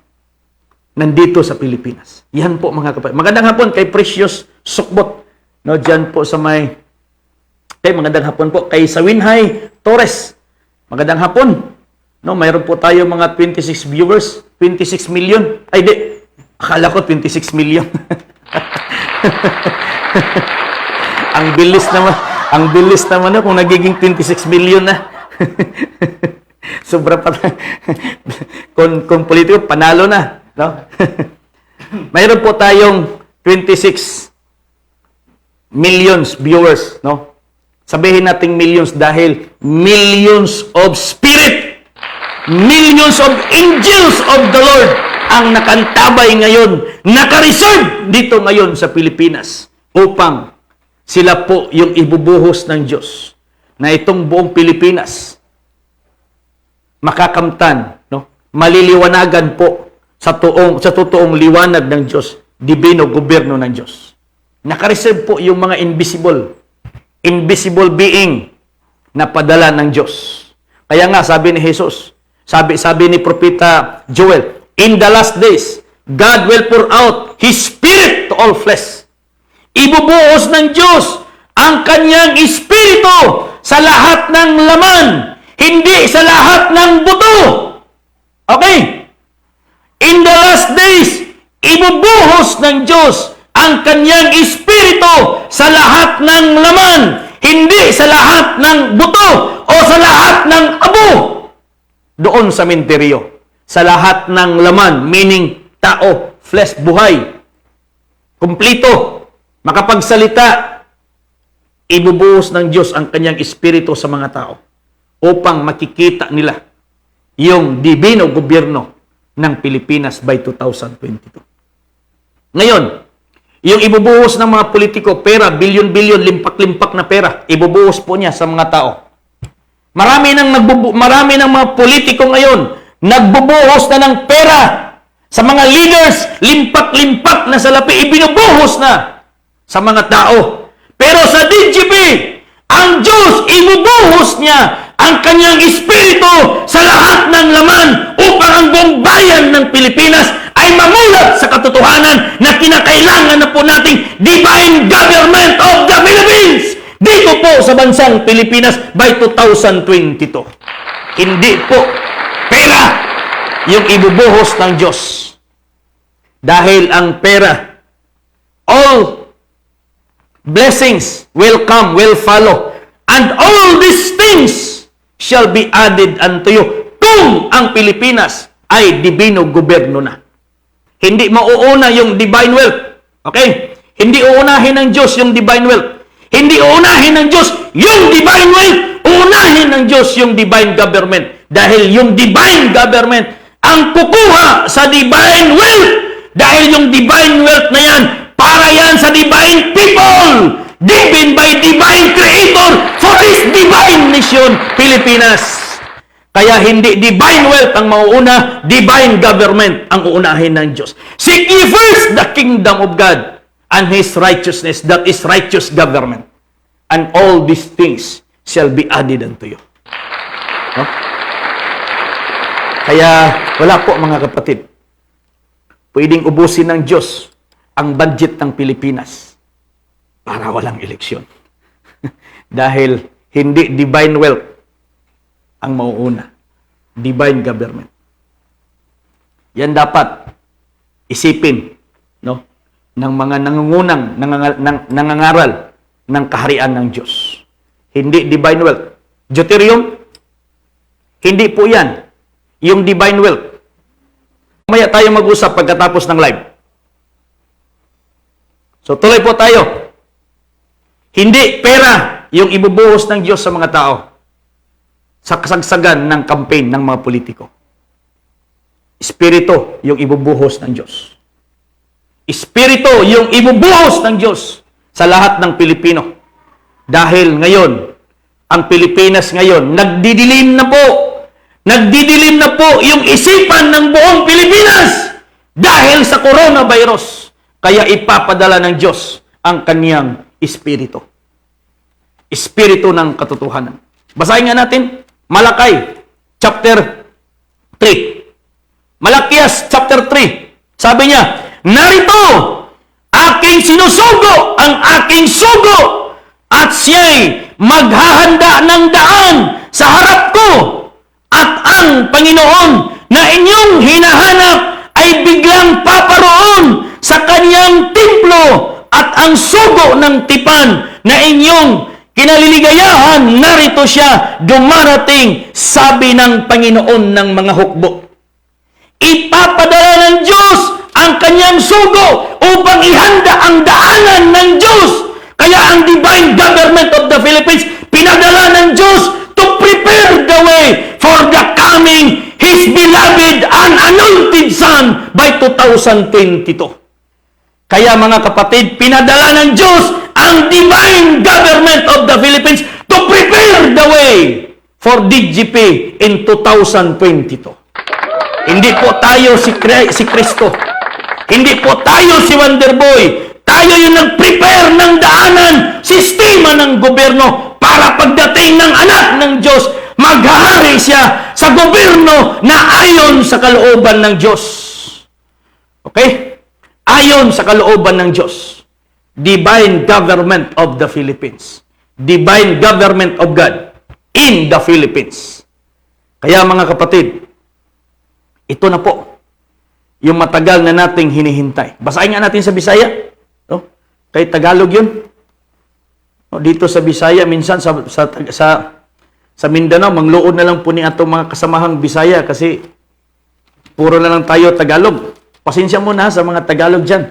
Nandito sa Pilipinas. Yan po mga kapatid. Magandang hapon kay Precious Sukbot. No, diyan po sa may magandang hapon po kay Sawinhay Torres. Magandang hapon. No, mayroon po tayo mga 26 viewers, 26 million. Ay di, akala ko 26 million. Ang bilis naman no, kung nagiging 26 million na. Sobra pa. Kung politiko, panalo na. No? Mayroon po tayong 26 millions viewers. No? Sabihin nating millions dahil millions of spirit, millions of angels of the Lord ang nakantabay ngayon, nakareserve dito ngayon sa Pilipinas upang sila po yung ibubuhos ng Diyos na itong buong Pilipinas makakamtan, no? Maliliwanagan po sa totoong liwanag ng Diyos, dibino gobyerno ng Diyos. Nakareserve po yung mga invisible being na padala ng Diyos. Kaya nga sabi ni Jesus, sabi ni Propeta Joel, in the last days, God will pour out His Spirit to all flesh. Ibubuhos ng Diyos ang kanyang Espiritu sa lahat ng laman, hindi sa lahat ng buto. Okay? In the last days, ibubuhos ng Diyos ang kanyang Espiritu sa lahat ng laman, hindi sa lahat ng buto o sa lahat ng abo. Doon sa menteryo. Sa lahat ng laman, meaning tao, flesh, buhay, kumplito, makapagsalita, ibubuhos ng Diyos ang kanyang Espiritu sa mga tao upang makikita nila yung dibino gobyerno ng Pilipinas by 2022. Ngayon, yung ibubuhos ng mga politiko, pera, bilyon-bilyon, limpak-limpak na pera, ibubuhos po niya sa mga tao. Marami ng mga politiko ngayon, nagbubuhos na ng pera sa mga leaders, limpak-limpak na salapi, ibinubuhos na sa mga tao. Pero sa DGP, ang Diyos, ibubuhos niya ang kanyang Espiritu sa lahat ng laman upang ang buong bayan ng Pilipinas ay mamulat sa katotohanan na kinakailangan na po nating divine government of the Philippines dito po sa bansang Pilipinas by 2022. Hindi po pera yung ibubuhos ng Diyos. Dahil ang pera, all blessings will come, will follow. And all these things shall be added unto you. Kung ang Pilipinas ay dibino gobyerno na. Hindi mauuna yung divine wealth. Okay? Hindi uunahin ng Diyos yung divine wealth. Hindi uunahin ng Diyos yung divine wealth. Uunahin ng Diyos yung divine government. Dahil yung divine government ang kukuha sa divine wealth. Dahil yung divine wealth na yan, para yan sa divine people. Given by divine creator for His divine nation, Pilipinas. Kaya hindi divine wealth ang mauuna, divine government ang uunahin ng Diyos. Seek ye first the kingdom of God and His righteousness, that is righteous government. And all these things shall be added unto you. No? Kaya wala po mga kapatid, pwedeng ubusin ng Diyos ang budget ng Pilipinas para walang eleksyon. Dahil hindi divine wealth ang mauuna. Divine government. Yan dapat isipin, no, ng mga nangangaral ng kaharian ng Diyos. Hindi divine wealth. Deuterium, hindi po yan yung divine wealth. Mamaya tayo mag-usap pagkatapos ng live. So tuloy po tayo. Hindi pera yung ibubuhos ng Diyos sa mga tao sa kasagsagan ng campaign ng mga politiko. Espiritu yung ibubuhos ng Diyos. Espiritu yung ibubuhos ng Diyos sa lahat ng Pilipino. Dahil ngayon, ang Pilipinas ngayon, nagdidilim na po. Nagdidilim na po yung isipan ng buong Pilipinas dahil sa coronavirus. Kaya ipapadala ng Diyos ang kaniyang Espiritu. Espiritu ng katotohanan. Basahin nga natin, Malakay, chapter 3. Malakias, chapter 3. Sabi niya, narito, aking sinusugo ang aking sugo at siya'y maghahanda ng daan sa harap ko at ang Panginoon na inyong hinahanap ay biglang paparoon sa kaniyang templo at ang sugo ng tipan na inyong kinaliligayahan, narito siya dumarating, sabi ng Panginoon ng mga hukbo. Ipapadala ng Diyos ang kanyang sugo upang ihanda ang daanan ng Diyos. Kaya ang divine government of the Philippines, pinadala ng Diyos to prepare the way for the coming His beloved and anointed Son by 2022. Kaya mga kapatid, pinadala ng Diyos ang divine government of the Philippines to prepare the way for DGP in 2022. Hindi po tayo si Kristo. Hindi po tayo si Wonderboy. Tayo yung nag-prepare ng daanan, sistema ng gobyerno para pagdating ng anak ng Diyos, maghahari siya sa gobyerno na ayon sa kalooban ng Diyos. Okay? Ayon sa kalooban ng Diyos. Divine government of the Philippines. Divine government of God in the Philippines. Kaya mga kapatid, ito na po yung matagal na nating hinihintay. Basahin nga natin sa Bisaya. No? Kay Tagalog yun. No? Dito sa Bisaya, minsan sa Mindanao, mangluod na lang po ni atong mga kasamahang Bisaya kasi puro na lang tayo Tagalog. Pasensya muna sa mga Tagalog dyan.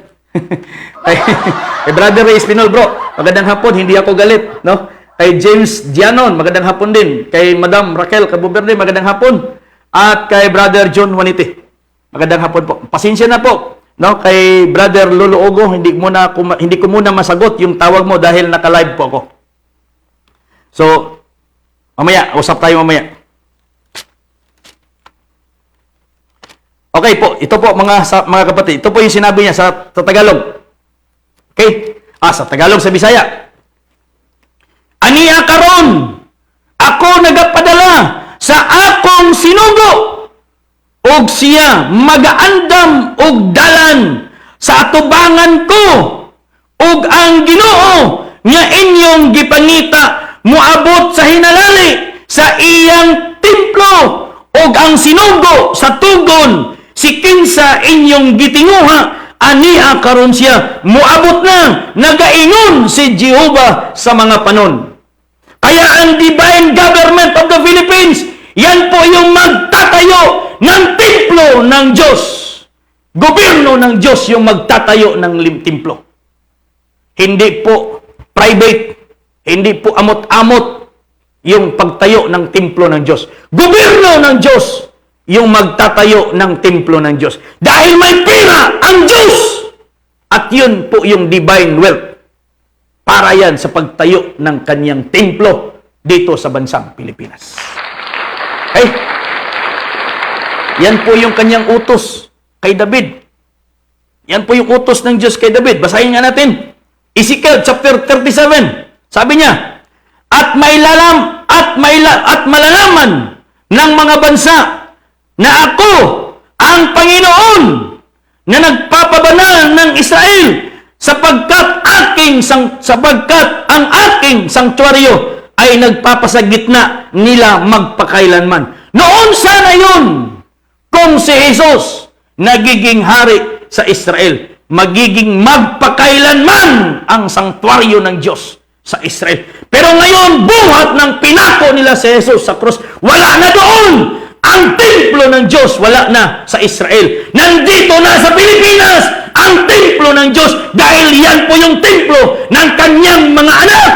Kay Brother Ray Espinol, bro, magandang hapon, hindi ako galit. No? Kay James Dianon, magandang hapon din. Kay Madam Raquel Cabuberde, magandang hapon. At kay Brother John Juanite, magandang hapon po. Pasensya na po. No? Kay Brother Lolo Ogo, hindi ko muna masagot yung tawag mo dahil naka-live po ako. So, mamaya, usap tayo mamaya. Okay po, ito po mga kapatid, ito po yung sinabi niya sa Tagalog. Okay? Sa Tagalog, sa Bisaya. Aniya karon, ako nagapadala sa akong sinugo, og siya magaandam og dalan sa atubangan ko, og ang Ginoo nga inyong gipangita moabot sa hinalali sa iyang templo, og ang sinugo sa tugon si kinsa inyong gitinguha, aniha karon siya moabot na, nagaingon si Jehova sa mga panon. Kaya ang divine government of the Philippines, yan po yung magtatayo ng templo ng Diyos. Gobyerno ng Diyos yung magtatayo ng templo. Hindi po private, hindi po amot-amot yung pagtayo ng templo ng Diyos. Gobyerno ng Diyos yung magtatayo ng templo ng Diyos. Dahil may pera ang Diyos! At yun po yung divine wealth. Para yan sa pagtayo ng kanyang templo dito sa bansang Pilipinas. Okay? Yan po yung kanyang utos kay David. Yan po yung utos ng Diyos kay David. Basahin nga natin. Ezekiel chapter 37. Sabi niya, at malalaman ng mga bansa na ako ang Panginoon na nagpapabanal ng Israel sapagkat ang aking sanktuaryo ay nagpapasagitna nila magpakailanman. Noon sana yun kung si Jesus nagiging hari sa Israel. Magiging magpakailanman ang sanktuaryo ng Diyos sa Israel. Pero ngayon, buhat ng pinako nila si Jesus sa krus, wala na doon! Ang templo ng Diyos, wala na sa Israel. Nandito na sa Pilipinas ang templo ng Diyos dahil yan po yung templo ng kanyang mga anak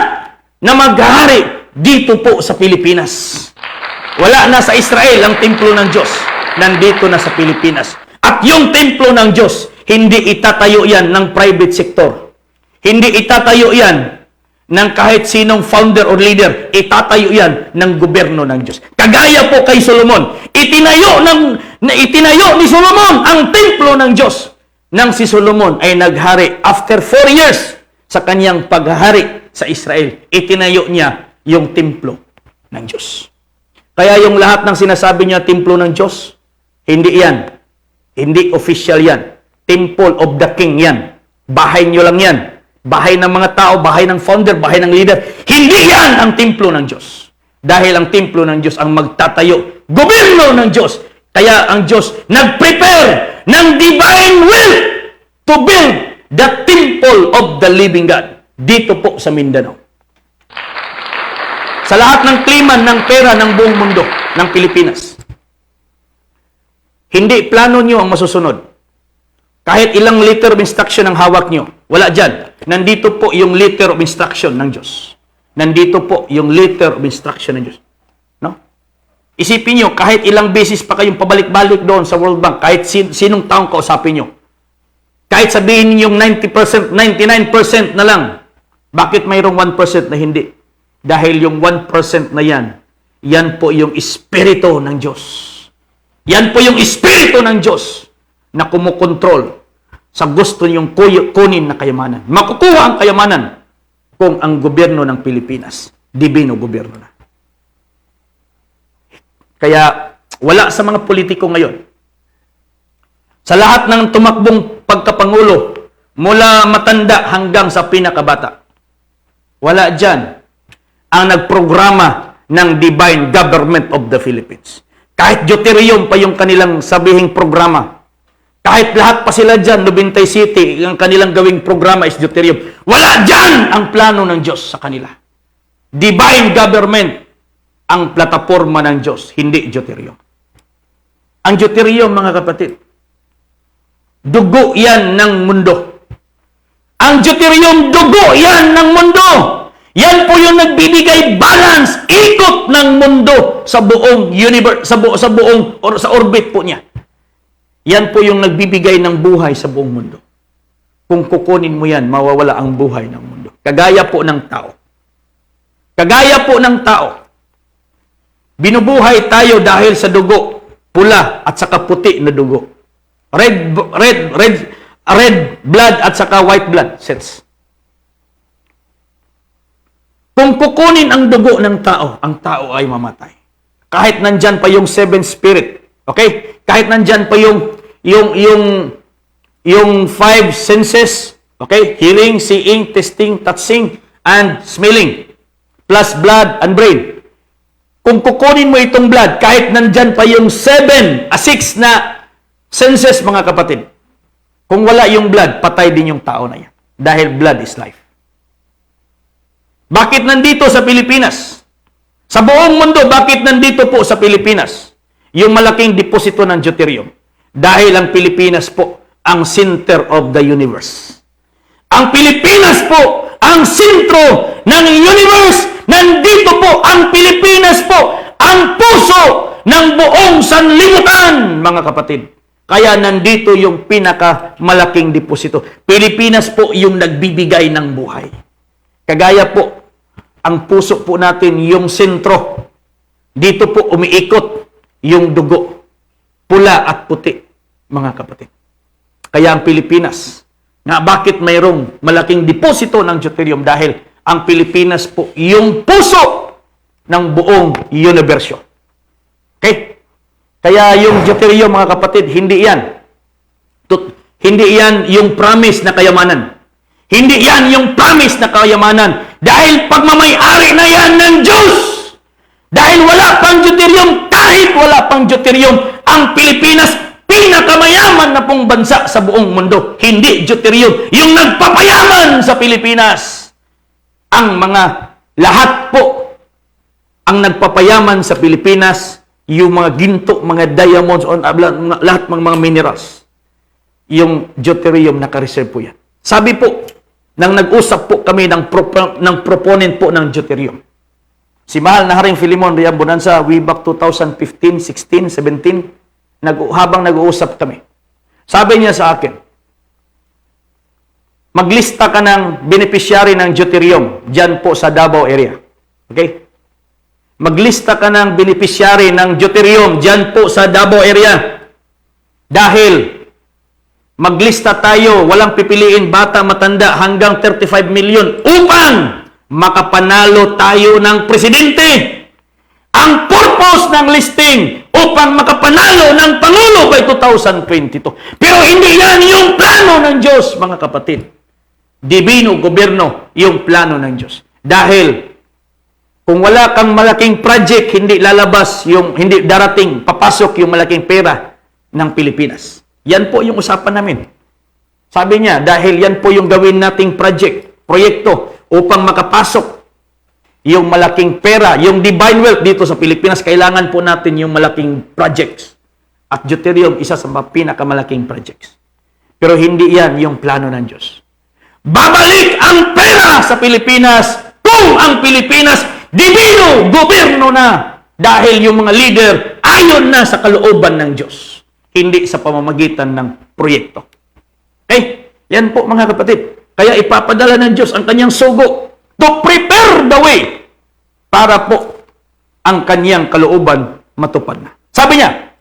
na maghahari dito po sa Pilipinas. Wala na sa Israel ang templo ng Diyos. Nandito na sa Pilipinas. At yung templo ng Diyos, hindi itatayo yan ng private sector. Hindi itatayo yan ng kahit sinong founder or leader. Itatayo yan ng gobyerno ng Diyos. Kagaya po kay Solomon. Itinayo ni Solomon ang templo ng Diyos. Nang si Solomon ay naghari after 4 years sa kanyang paghahari sa Israel, itinayo niya yung templo ng Diyos. Kaya yung lahat ng sinasabi niya templo ng Diyos, hindi yan. Hindi official yan. Temple of the King yan. Bahay nyo lang yan. Bahay ng mga tao, bahay ng founder, bahay ng leader. Hindi yan ang templo ng Diyos. Dahil ang templo ng Diyos ang magtatayo. Gobyerno ng Diyos. Kaya ang Diyos nag-prepare ng divine will to build the temple of the living God. Dito po sa Mindanao. Sa lahat ng klima ng pera ng buong mundo, ng Pilipinas. Hindi plano nyo ang masusunod. Kahit ilang letter of instruction ang hawak nyo, wala dyan. Nandito po yung letter of instruction ng Diyos. Nandito po yung letter of instruction ng Diyos. No? Isipin nyo, kahit ilang beses pa kayong pabalik-balik doon sa World Bank, kahit sinong taong kausapin nyo, kahit sabihin yung 90%, 99% na lang, bakit mayroong 1% na hindi? Dahil yung 1% na yan po yung espiritu ng Diyos. Yan po yung espiritu ng Diyos na kumukontrol sa gusto niyong kunin na kayamanan. Makukuha ang kayamanan kung ang gobyerno ng Pilipinas, dibino gobyerno na. Kaya wala sa mga politiko ngayon. Sa lahat ng tumakbong pagkapangulo, mula matanda hanggang sa pinakabata, wala dyan ang nagprograma ng divine government of the Philippines. Kahit Deuterium pa yung kanilang sabihing programa, kahit lahat pa sila dyan, Lubintay City, ang kanilang gawing programa is Deuterium. Wala dyan ang plano ng Diyos sa kanila. Divine government ang plataforma ng Diyos, hindi Deuterium. Ang Deuterium, mga kapatid, dugo yan ng mundo. Ang Deuterium, dugo yan ng mundo. Yan po yung nagbibigay balance, ikot ng mundo sa buong universe, sa orbit po niya. Yan po yung nagbibigay ng buhay sa buong mundo. Kung kukunin mo yan, mawawala ang buhay ng mundo. Kagaya po ng tao. Kagaya po ng tao. Binubuhay tayo dahil sa dugo, pula at saka puti na dugo. Red blood at saka white blood cells. Kung kukunin ang dugo ng tao, ang tao ay mamatay. Kahit nandyan pa yung 7 spirit. Okay? Kahit nandyan pa yung 5 senses. Okay? Hearing, seeing, tasting, touching, and smelling. Plus blood and brain. Kung kukunin mo itong blood, kahit nandyan pa yung 6 na senses, mga kapatid. Kung wala yung blood, patay din yung tao na yan. Dahil blood is life. Bakit nandito sa Pilipinas? Sa buong mundo, bakit nandito po sa Pilipinas? Yung malaking deposito ng deuterium. Dahil ang Pilipinas po ang center of the universe. Ang Pilipinas po ang sentro ng universe. Nandito po ang Pilipinas po ang puso ng buong sanlibutan, mga kapatid. Kaya nandito yung pinakamalaking deposito. Pilipinas po yung nagbibigay ng buhay. Kagaya po, ang puso po natin yung sentro. Dito po umiikot yung dugo. Pula at puti, mga kapatid. Kaya ang Pilipinas, nga bakit mayroong malaking deposito ng deuterium? Dahil ang Pilipinas po yung puso ng buong universo. Okay? Kaya yung Deuterium, mga kapatid, hindi yan. Hindi yan yung promise na kayamanan. Hindi yan yung promise na kayamanan. Dahil pagmamay-ari na yan ng Diyos. Dahil wala pang Deuterium, kahit wala pang Deuterium, ang Pilipinas, pinakamayaman na pong bansa sa buong mundo. Hindi Deuterium, yung nagpapayaman sa Pilipinas. Ang mga lahat po, ang nagpapayaman sa Pilipinas, yung mga ginto, mga diamonds, lahat ng mga minerals. Yung Deuterium naka-reserve po yan. Sabi po, nang nag-usap po kami ng proponent po ng Deuterium. Si mahal na Haring Filimon Riam Bonanza, way back 2015, 16, 17, habang nag-uusap kami. Sabi niya sa akin, maglista ka ng beneficiary ng Deuterium dyan po sa Davao area. Okay? Maglista ka ng beneficiary ng Deuterium dyan po sa Davao area. Dahil maglista tayo, walang pipiliin, bata, matanda, hanggang 35 million upang makapanalo tayo ng presidente. Ang purpose ng listing upang makapanalo ng Pangulo by 2022. Pero hindi yan yung plano ng Diyos, mga kapatid. Divino gobyerno yung plano ng Diyos. Dahil kung wala kang malaking project, hindi lalabas hindi darating, papasok yung malaking pera ng Pilipinas. Yan po yung usapan namin. Sabi niya, dahil yan po yung gawin nating proyekto upang makapasok yung malaking pera, yung divine wealth dito sa Pilipinas, kailangan po natin yung malaking projects. At Deuterium, isa sa mga pinakamalaking projects. Pero hindi yan yung plano ng Diyos. Babalik ang pera sa Pilipinas kung ang Pilipinas divino gobyerno na dahil yung mga leader ayon na sa kalooban ng Diyos, hindi sa pamamagitan ng proyekto. Okay? Yan po, mga kapatid. Kaya ipapadala ng Diyos ang kanyang sugo to prepare the way para po ang kanyang kalooban matupad na. Sabi niya,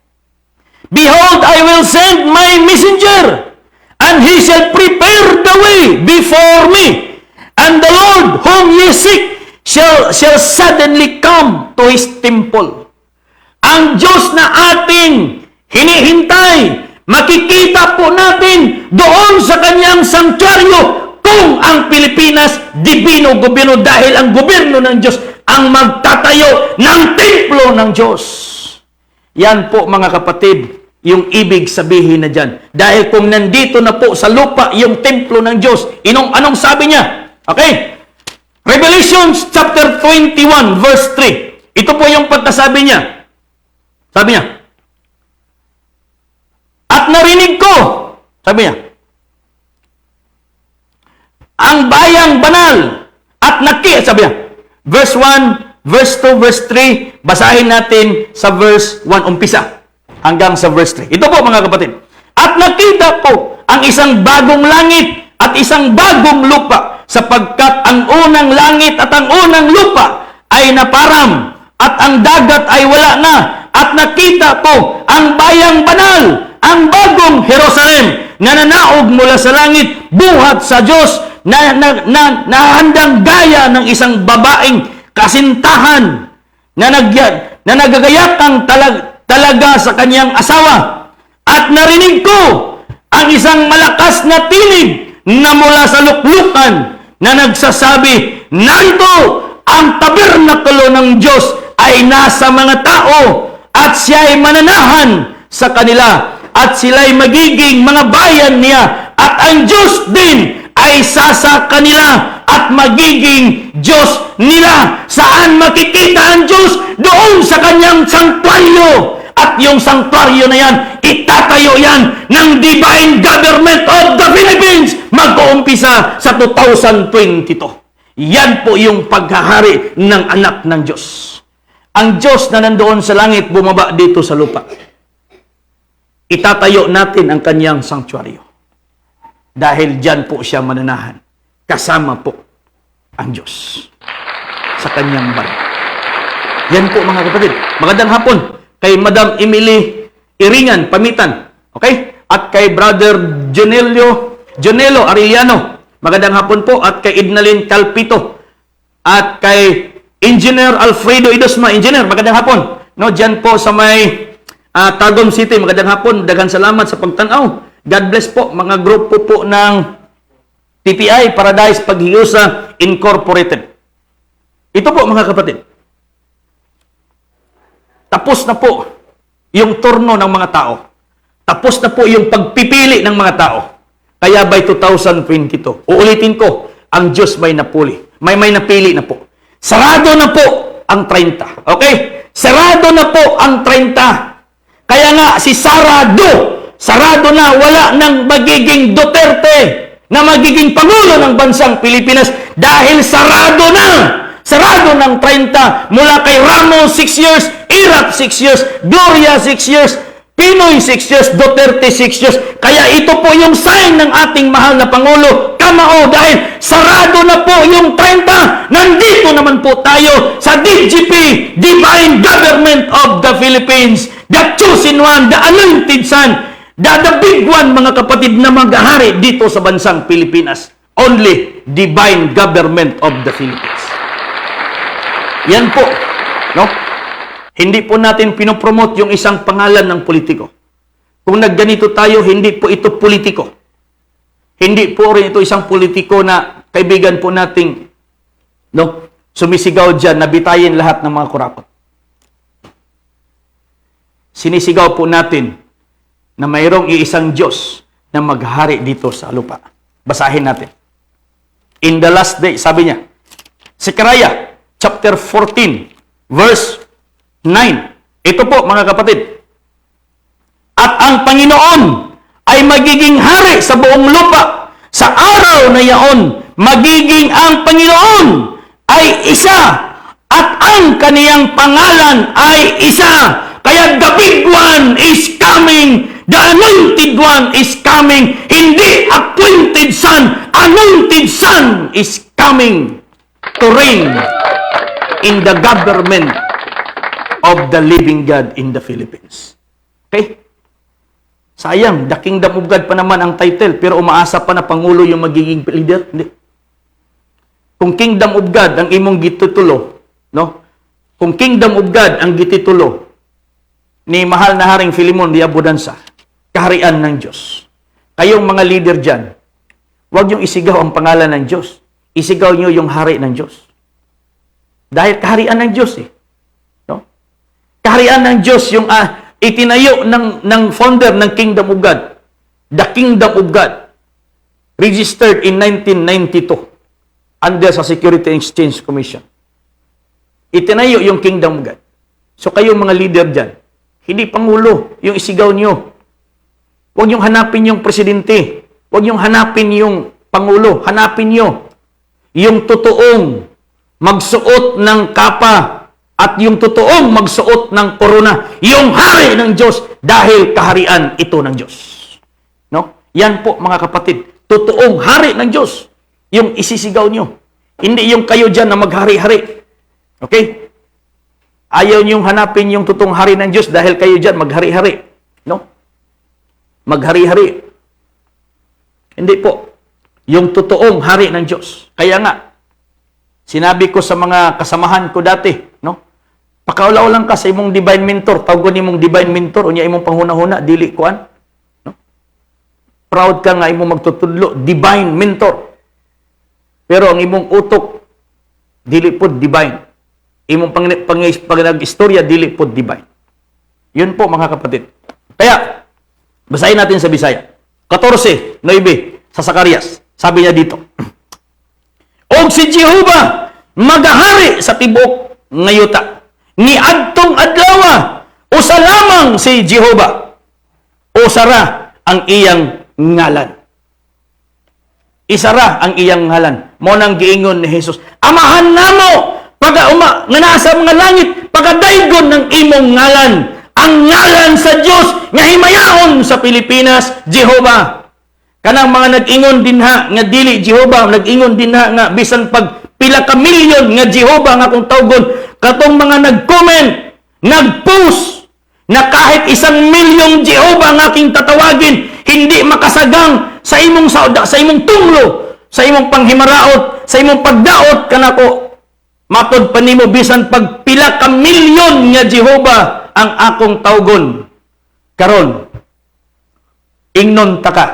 behold, I will send my messenger, and he shall prepare the way before me. And the Lord whom ye seek shall suddenly come to his temple. Ang Diyos na ating hinihintay, makikita po natin doon sa kanyang sanktuaryo kung ang Pilipinas divino gobyerno dahil ang gobyerno ng Diyos ang magtatayo ng templo ng Diyos. Yan po, mga kapatid, yung ibig sabihin na dyan. Dahil kung nandito na po sa lupa yung templo ng Diyos, anong sabi niya? Okay? Revelation chapter 21 verse 3. Ito po yung pagkasabi niya. Sabi niya, at narinig ko, sabi niya, ang bayang banal at sabi niya, verse 1, verse 2, verse 3, basahin natin sa verse 1 umpisa hanggang sa verse 3. Ito po, mga kapatid. At nakita ko ang isang bagong langit at isang bagong lupa, sapagkat ang unang langit at ang unang lupa ay naparam at ang dagat ay wala na. At nakita ko ang bayang banal, ang bagong Jerusalem na nanaog mula sa langit buhat sa Diyos na handang gaya ng isang babaeng kasintahan na nagagayakang talaga sa kanyang asawa. At narinig ko ang isang malakas na tinig na mula sa luklukan na nagsasabi, narito ang tabernakulo ng Diyos ay nasa mga tao at siya ay mananahan sa kanila at sila'y magiging mga bayan niya at ang Diyos din ay sa kanila at magiging Diyos nila. Saan makikita ang Diyos? Doon sa kanyang sanktuaryo. At yung sanktuaryo na yan, itatayo yan ng divine government of the Philippines mag-uumpisa sa 2022. Yan po yung paghahari ng anak ng Diyos. Ang Diyos na nandoon sa langit, bumaba dito sa lupa. Itatayo natin ang kanyang sanktuaryo. Dahil dyan po siya mananahan. Kasama po ang Diyos sa kanyang bayan. Yan po, mga kapatid. Magandang hapon kay Madam Emily Iringan Pamitan. Okay? At kay Brother Jonelo Arellano. Magandang hapon po. At kay Idnalyn Calpito. At kay Engineer Alfredo Idosma. Engineer, magandang hapon. No, diyan po sa may Tagum City. Magandang hapon. Daghang salamat sa pagtanaw. God bless po mga grupo po ng TPI Paradise Paghiusa Incorporated. Ito po mga kapatid. Tapos na po yung turno ng mga tao. Tapos na po yung pagpipili ng mga tao. Kaya by 2022, uulitin ko, ang Diyos may napuli. May napili na po. Sarado na po ang 30. Okay? Sarado na po ang 30. Kaya nga si sarado na, wala nang magiging Duterte na magiging Pangulo ng bansang Pilipinas dahil sarado ng 30 mula kay Ramos 6 years, Iraq 6 years, Gloria 6 years, Pinoy 6 years, Duterte 6 years. Kaya ito po yung sign ng ating mahal na Pangulo, kamao, dahil sarado na po yung 30. Nandito naman po tayo sa DGP, Divine Government of the Philippines, the chosen one, the anointed son, the big one, mga kapatid, na maghahari dito sa bansang Pilipinas. Only Divine Government of the Philippines. Yan po, no? Hindi po natin pinopromote yung isang pangalan ng politiko. Kung nagganito tayo, hindi po ito politiko. Hindi po rin ito isang politiko na kaibigan po nating, no, sumisigaw dyan, nabitayin lahat ng mga kurapot. Sinisigaw po natin na mayroong iisang Diyos na maghari dito sa lupa. Basahin natin. In the last day, sabi niya, Zechariah chapter 14, verse 9. Ito po mga kapatid. At ang Panginoon ay magiging hari sa buong lupa. Sa araw na yaon, magiging ang Panginoon ay isa at ang kaniyang pangalan ay isa. Kaya the big one is coming. The anointed one is coming. Hindi appointed son. Anointed son is coming to reign in the government of the living God in the Philippines. Okay? Sayang, the kingdom of God pa naman ang title, pero umaasa pa na Pangulo yung magiging leader. Hindi. Kung kingdom of God ang imong gitutulo, no? Kung kingdom of God ang gititulo ni mahal na Haring Filimon de Abudanza, kaharian ng Diyos. Kayong mga leader dyan, huwag niyong isigaw ang pangalan ng Diyos. Isigaw niyo yung hari ng Diyos. Dahil kaharian ng Diyos eh. No? Kaharian ng Diyos yung itinayo ng founder ng Kingdom of God. The Kingdom of God. Registered in 1992 under sa Security and Exchange Commission. Itinayo yung Kingdom of God. So kayong mga leader dyan, hindi Pangulo yung isigaw niyo. Huwag niyong hanapin yung presidente. Huwag niyong hanapin yung Pangulo. Hanapin niyo yung totoong magsuot ng kapa at yung totoong magsuot ng korona, yung hari ng Diyos, dahil kaharian ito ng Diyos. No? Yan po mga kapatid, totoong hari ng Diyos, yung isisigaw nyo. Hindi yung kayo dyan na maghari-hari. Okay? Ayaw niyong hanapin yung totoong hari ng Diyos dahil kayo dyan maghari-hari. No? Maghari-hari. Hindi po. Yung totoong hari ng Diyos. Kaya nga, sinabi ko sa mga kasamahan ko dati, no? Pakaulaw lang ka sa imong divine mentor, tawgon imong divine mentor, unya imong panghuna-huna, dili kuan. No? Proud ka nga imong magtutudlo, divine mentor. Pero ang imong utok, dili po divine. Imong pag-istorya, dili po divine. Yun po mga kapatid. Kaya, basahin natin sa Bisaya. 14:9 sa Zacarias. Sabi niya dito, og si Jehovah magahari sa tibok ngayuta. Ni adtong adlaw usa lamang si Jehovah. Usara ang iyang ngalan. Isara ang iyang ngalan. Mo nang giingon ni Jesus, amahan namo pag-uma nga nasa mga langit pagadaygon ng imong ngalan. Ang ngalan sa Dios nga himayaon sa Pilipinas, Jehovah. Kanang mga nag-ingon dinha nga dili Jehovah, nag-ingon dinha nga bisan pag pila ka milyon nga Jehovah nga kung tawgon, katong mga nag-comment, nag-post na kahit 1 milyong Jehovah nga aking tatawagin, hindi makasagang sa imong sauda, sa imong tunglo, sa imong panghimaraot, sa imong pagdaot kanako. Matod pa nimo bisan pag pila ka milyon nga Jehova ang akong tawgon. Karon, ingnon ta ka.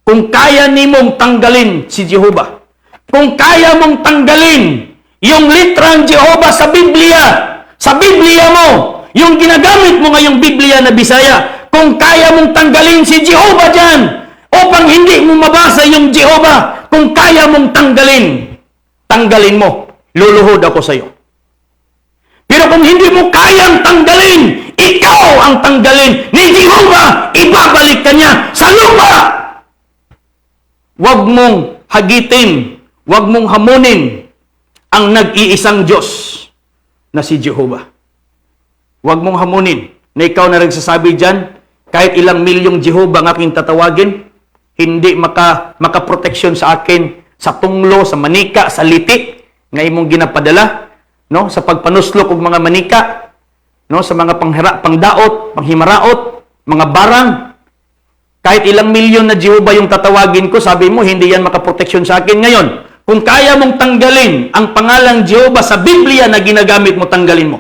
Kung kaya nimong tanggalin si Jehova, kung kaya mong tanggalin yung litrang Jehova sa Biblia mo, yung ginagamit mo ngayong Biblia na Bisaya, kung kaya mong tanggalin si Jehova dyan, upang hindi mo mabasa yung Jehova, kung kaya mong tanggalin mo, luluhod ako sa iyo. Pero kung hindi mo kayang tanggalin, ikaw ang tanggalin ni Jehova, ibabalik ka niya sa lupa. Huwag mong hagitin, huwag mong hamunin ang nag-iisang Diyos na si Jehova. Huwag mong hamunin na ikaw na nagsasabi dyan, kahit ilang milyong Jehova ang aking tatawagin, hindi makaproteksyon sa akin sa tunglo, sa manika, sa litik nga imong ginapadala, no, sa pagpanuslok og mga manika, no, sa mga pangdaot, panghimaraot, mga barang. Kahit ilang milyon na Jehova yung tatawagin ko, sabi mo hindi yan makaproteksyon sa akin ngayon. Kung kaya mong tanggalin ang pangalang Jehova sa Biblia na ginagamit mo, tanggalin mo.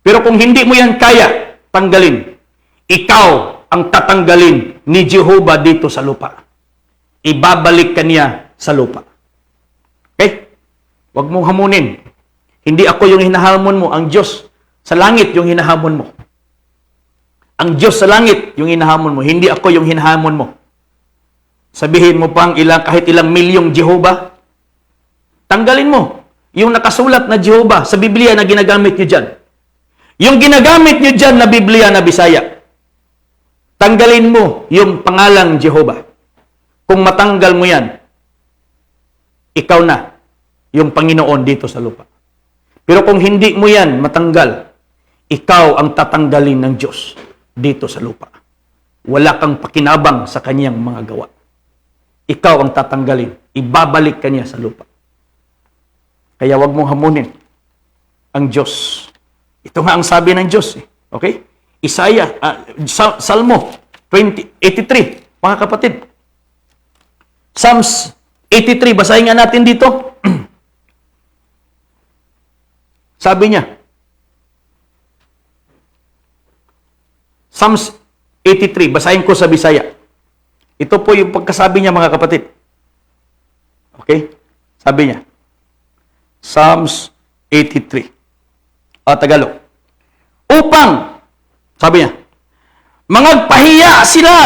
Pero kung hindi mo yan kaya tanggalin, ikaw ang tatanggalin ni Jehova dito sa lupa. Ibabalik ka niya sa lupa. Okay? Huwag mong hamunin. Hindi ako yung hinahamon mo. Ang Diyos sa langit yung hinahamon mo. Ang Diyos sa langit yung hinahamon mo. Hindi ako yung hinahamon mo. Sabihin mo pang kahit ilang milyong Jehova, tanggalin mo yung nakasulat na Jehova sa Biblia na ginagamit nyo dyan. Yung ginagamit nyo dyan na Biblia na Bisaya, tanggalin mo yung pangalang Jehova. Kung matanggal mo yan, ikaw na yung Panginoon dito sa lupa. Pero kung hindi mo yan matanggal, ikaw ang tatanggalin ng Diyos dito sa lupa. Wala kang pakinabang sa kanyang mga gawa. Ikaw ang tatanggalin. Ibabalik ka niya sa lupa. Kaya wag mong hamunin ang Diyos. Ito nga ang sabi ng Diyos. Okay? Isaiah, Salmo 83, mga kapatid. Psalms 83, basahin nga natin dito. Sabi niya, Psalms 83, basahin ko sa Bisaya. Ito po yung pagkasabi niya, mga kapatid. Okay? Sabi niya, Psalms 83. Tagalog. Upang, sabi niya, mangagpahiya sila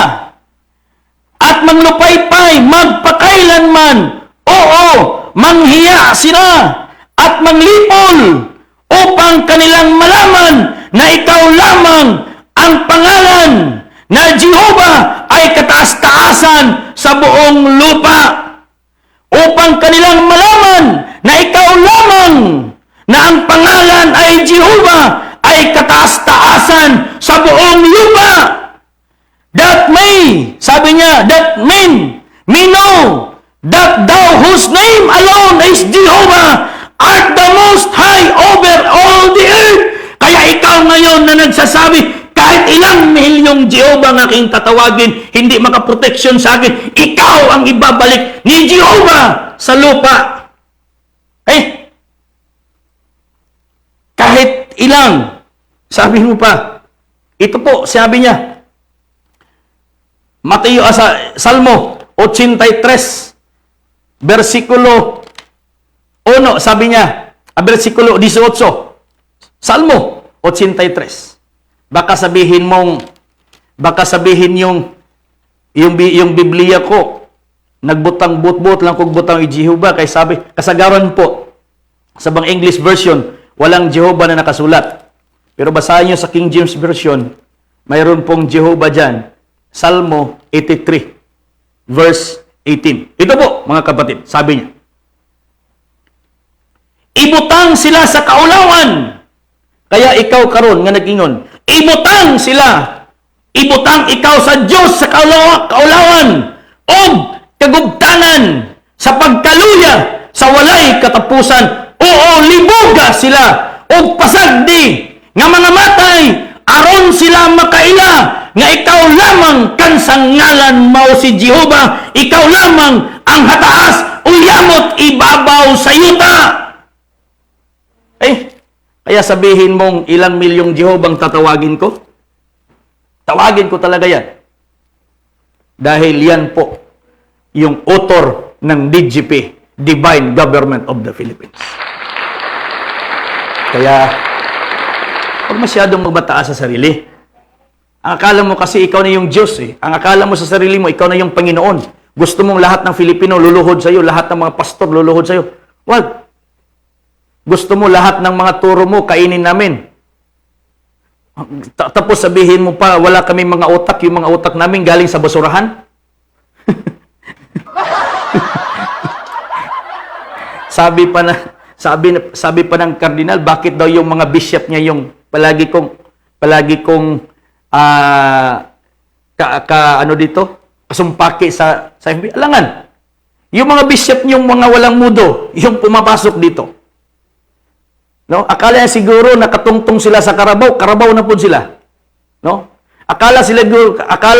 at manglupaypay magpakailanman. Oo, manghiya sila at manglipol upang kanilang malaman na ikaw lamang ang pangalan na Jehova ay kataas-taasan sa buong lupa. Upang kanilang malaman na ikaw lamang na ang pangalan ay Jehova ay kataas-taasan sa buong lupa. That may, sabi niya, that men may know that thou whose name alone is Jehovah art the most high over all the earth. Kaya ikaw ngayon na nagsasabi, kahit ilang milyong Jehova ang aking tatawagin, hindi makaproteksyon sa akin, ikaw ang ibabalik ni Jehova sa lupa. Kahit ilang, sabi mo pa, ito po, sabi niya, Mateo, Salmo 83, versikulo 1, sabi niya, versikulo 18, Salmo 83. Baka sabihin yung Biblia ko, nagbutang but-but lang kung butang Jehova, kay sabi, kasagaran po, sa bang English version, walang Jehova na nakasulat. Pero basahin nyo sa King James Version, mayroon pong Jehova dyan, Salmo 83, verse 18. Ito po, mga kapatid, sabi niya, ibutang sila sa kaulawan, kaya ikaw karon nga nag-ingon, ibutang sila, ibutang ikaw sa Diyos sa kaulawan, o kagubtangan sa pagkaluya sa walay katapusan, oo, libuga sila, o pasagdi, nga mga matay, aron sila makaila, nga ikaw lamang kansang ngalan mao si Jehova, ikaw lamang ang hataas uyamot ibabaw sa yuta. Kaya sabihin mong ilang milyong Jehovang tatawagin ko? Tawagin ko talaga yan. Dahil yan po yung author ng DGP, Divine Government of the Philippines. Kaya, huwag masyadong magbataas sa sarili. Ang akala mo kasi ikaw na yung Diyos eh. Ang akala mo sa sarili mo, ikaw na yung Panginoon. Gusto mong lahat ng Filipino luluhod sa'yo, lahat ng mga pastor luluhod sa'yo. Wag. Gusto mo lahat ng mga turo mo, kainin namin. Tapos sabihin mo pa, wala kami mga utak, yung mga utak namin galing sa basurahan. sabi pa ng kardinal, bakit daw yung mga bishop niya yung palagi kong kasumpaki sa FB. Alangan. Yung mga bishop niyong mga walang mudo, yung pumapasok dito. No? Akala niya siguro nakatungtong sila sa Karabaw, Karabaw na po sila. No? Akala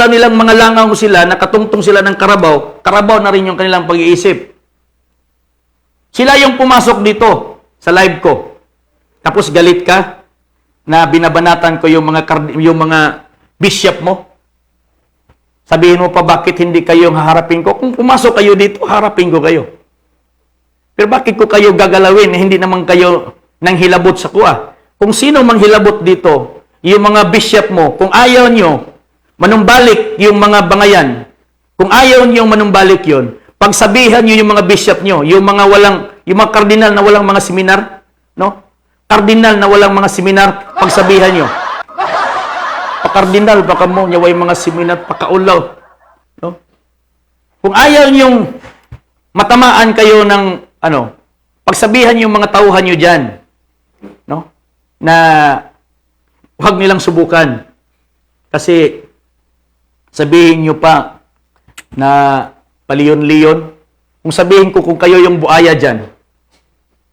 nilang mga langaw sila, nakatungtong sila ng Karabaw, Karabaw na rin yung kanilang pag-iisip. Sila yung pumasok dito sa live ko. Tapos galit ka na binabanatan ko yung mga bishop mo. Sabihin mo pa, bakit hindi kayo haharapin ko? Kung pumasok kayo dito, harapin ko kayo. Pero bakit ko kayo gagalawin? Hindi naman kayo nang hilabot sa kuha. Kung sino mang hilabot dito, yung mga bishop mo, kung ayaw nyo, manumbalik yung mga bangayan. Kung ayaw nyo manumbalik yun, pagsabihan nyo yung mga bishop nyo, yung mga kardinal na walang mga seminar, no? Kardinal na walang mga seminar, pagsabihan nyo. Kardinal, baka mo nyaway mga seminar, pakaulaw. No? Kung ayaw nyong matamaan kayo ng, pagsabihan yung mga tauhan nyo dyan, no? Na huwag nilang subukan. Kasi sabihin nyo pa na paliyon-liyon. Kung sabihin ko kung kayo yung buaya dyan,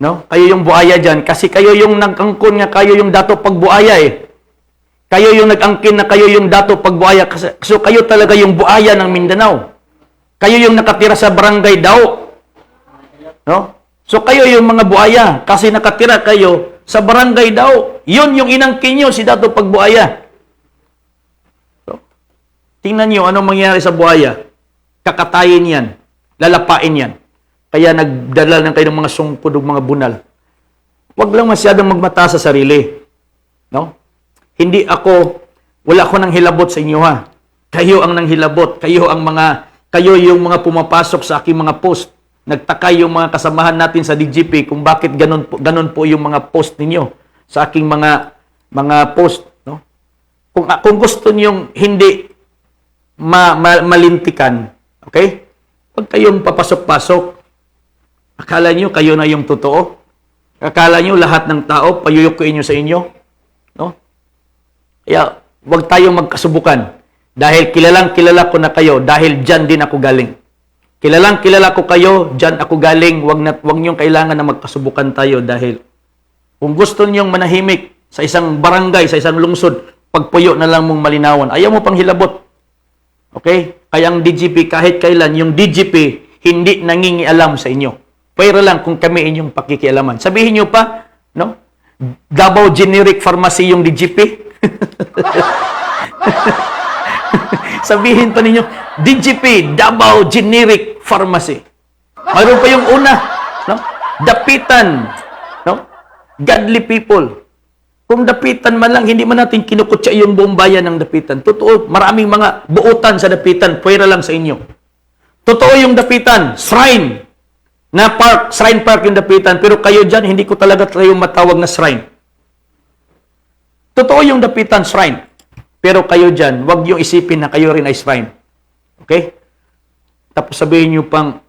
no? Kayo yung buaya dyan, kasi kayo yung nagangkon nga, kayo yung dato pagbuaya eh. Kayo yung nag-angkin na kayo yung dato pagbuaya. So kayo talaga yung buaya ng Mindanao. Kayo yung nakatira sa barangay Dao. No? So kayo yung mga buaya kasi nakatira kayo sa barangay Dao. Yun yung inangkin nyo, si dato pagbuaya. So, tingnan nyo anong mangyayari sa buaya. Kakatayin yan. Lalapain yan. Kaya nagdala ng kayo ng mga sungkod o mga bunal. Huwag lang masyadong magmata sa sarili. No? Wala ako nang hilabot sa inyo ha. Kayo ang nang hilabot. Kayo yung mga pumapasok sa aking mga post. Nagtaka yung mga kasamahan natin sa DGP kung bakit ganun po yung mga post ninyo sa aking mga post. No? Kung gusto niyo hindi malintikan, okay? Huwag kayong papasok-pasok. Akala niyo kayo na yung totoo. Akala niyo lahat ng tao payuyukuin niyo sa inyo. No? Kaya, huwag tayong magkasubukan. Dahil kilala ko na kayo, dahil dyan din ako galing. Kilala ko kayo, dyan ako galing, huwag niyong kailangan na magkasubukan tayo dahil kung gusto niyong manahimik sa isang barangay, sa isang lungsod, pagpuyo na lang mong malinawan. Ayaw mo pang hilabot. Okay? Kaya ang DGP, kahit kailan, yung DGP, hindi nangingialam sa inyo. Pero lang kung kami inyong pakikialaman. Sabihin niyo pa, no? Davao Generic Pharmacy yung DGP. Sabihin pa ninyo, DGP, Davao Generic Pharmacy. Mayroon pa yung una, no? Dapitan, no? Godly people. Kung dapitan man lang, hindi man natin kinukutsa yung buong bayan ng dapitan. Totoo, maraming mga buutan sa dapitan, pwera lang sa inyo. Totoo yung dapitan, shrine park yung dapitan, pero kayo dyan, hindi ko talaga kayo matawag na shrine. Totoo yung dapitan, shrine. Pero kayo dyan, wag yung isipin na kayo rin ay shrine. Okay? Tapos sabihin nyo pang,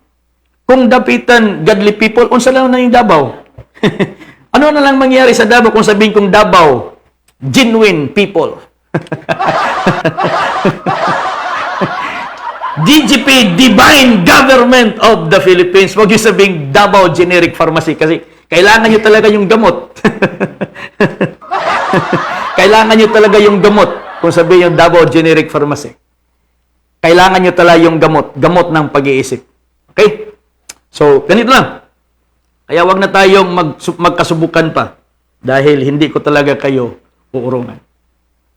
kung dapitan, godly people, unsa lang na yung Davao? Ano na lang mangyari sa Davao kung sabihin kong Davao, genuine people? DGP, Divine Government of the Philippines. Wag yung sabing Davao Generic Pharmacy kasi kailangan nyo talaga yung gamot. Kailangan nyo talaga yung gamot. Kung sabihin yung Davao Generic Pharmacy. Kailangan nyo talaga yung gamot ng pag-iisip. Okay? So, ganito lang. Kaya wag na tayong magkasubukan pa dahil hindi ko talaga kayo uurungan.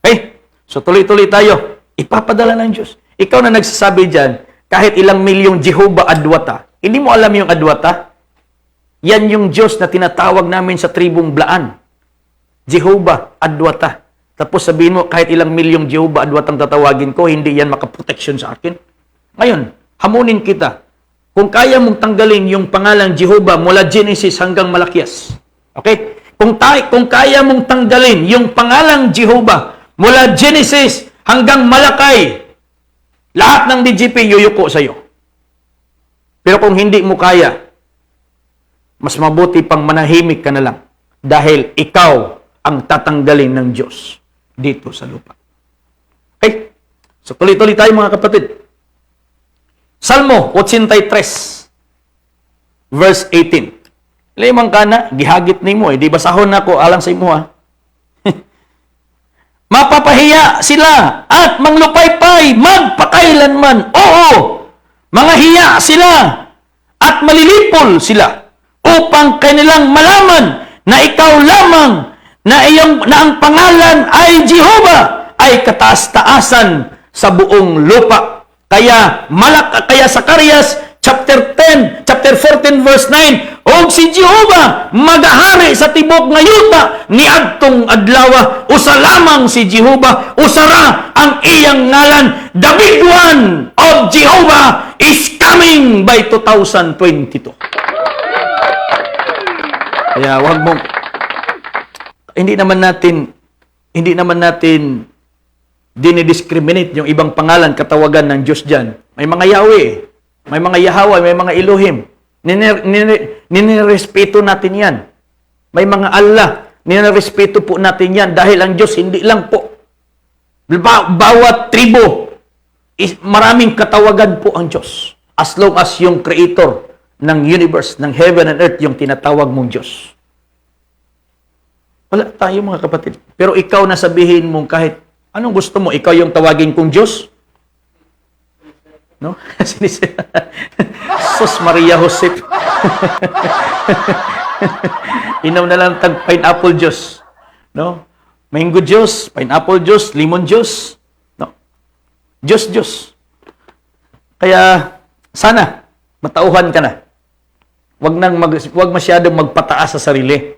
Okay? So, tuloy-tuloy tayo. Ipapadala ng Diyos. Ikaw na nagsasabi dyan, kahit ilang milyong Jehovah Adwata, hindi mo alam yung Adwata? Yan yung Diyos na tinatawag namin sa tribong Blaan. Jehovah Adwata. Tapos sabihin mo, kahit ilang milyong Jehovah Adwatang tatawagin ko, hindi yan makaproteksyon sa akin. Ngayon, hamunin kita. Kung kaya mong tanggalin yung pangalang Jehovah mula Genesis hanggang Malakias. Okay? Kung kaya mong tanggalin yung pangalang Jehovah mula Genesis hanggang Malakay, lahat ng DGP yuyuko sa'yo. Pero kung hindi mo kaya, mas mabuti pang manahimik ka na lang dahil ikaw ang tatanggalin ng Diyos dito sa lupa. Okay? So tuloy-tuloy tayo mga kapatid. Salmo 83 verse 18. Limang ka na, gihagit ni mo di basahon na ko alang sa imo ha. Mapapahiya sila at manglupaypay magpakailanman. Oo, mga hiya sila at malilipol sila upang kanilang malaman na ikaw lamang na ang pangalan ay Jehovah ay kataas-taasan sa buong lupa. Kaya Zacarias chapter 14 verse 9, og si Jehovah magahari sa tibok nga yuta ni adtong adlaw, usa lamang si Jehovah, usara ang iyang ngalan. The big one of Jehovah is coming by 2022. Kaya wag mo, hindi naman natin dinidiscriminate yung ibang pangalan, katawagan ng Diyos dyan. May mga Yahweh, may mga Yahweh, may mga Elohim. Ninirespeto natin yan. May mga Allah, ninirespeto po natin yan dahil ang Diyos hindi lang po. Bawat tribo, maraming katawagan po ang Diyos. As long as yung creator ng universe, ng heaven and earth, yung tinatawag mong Diyos. Wala tayo mga kapatid. Pero ikaw na sabihin mong kahit anong gusto mo, ikaw yung tawagin kong Diyos? No? Sus Maria Josep. Inaw na lang tag pineapple Diyos. No? Mango Diyos, pineapple Diyos, lemon Diyos. No? Diyos. Kaya sana matauhan ka na. Wag masyadong magpataas sa sarili.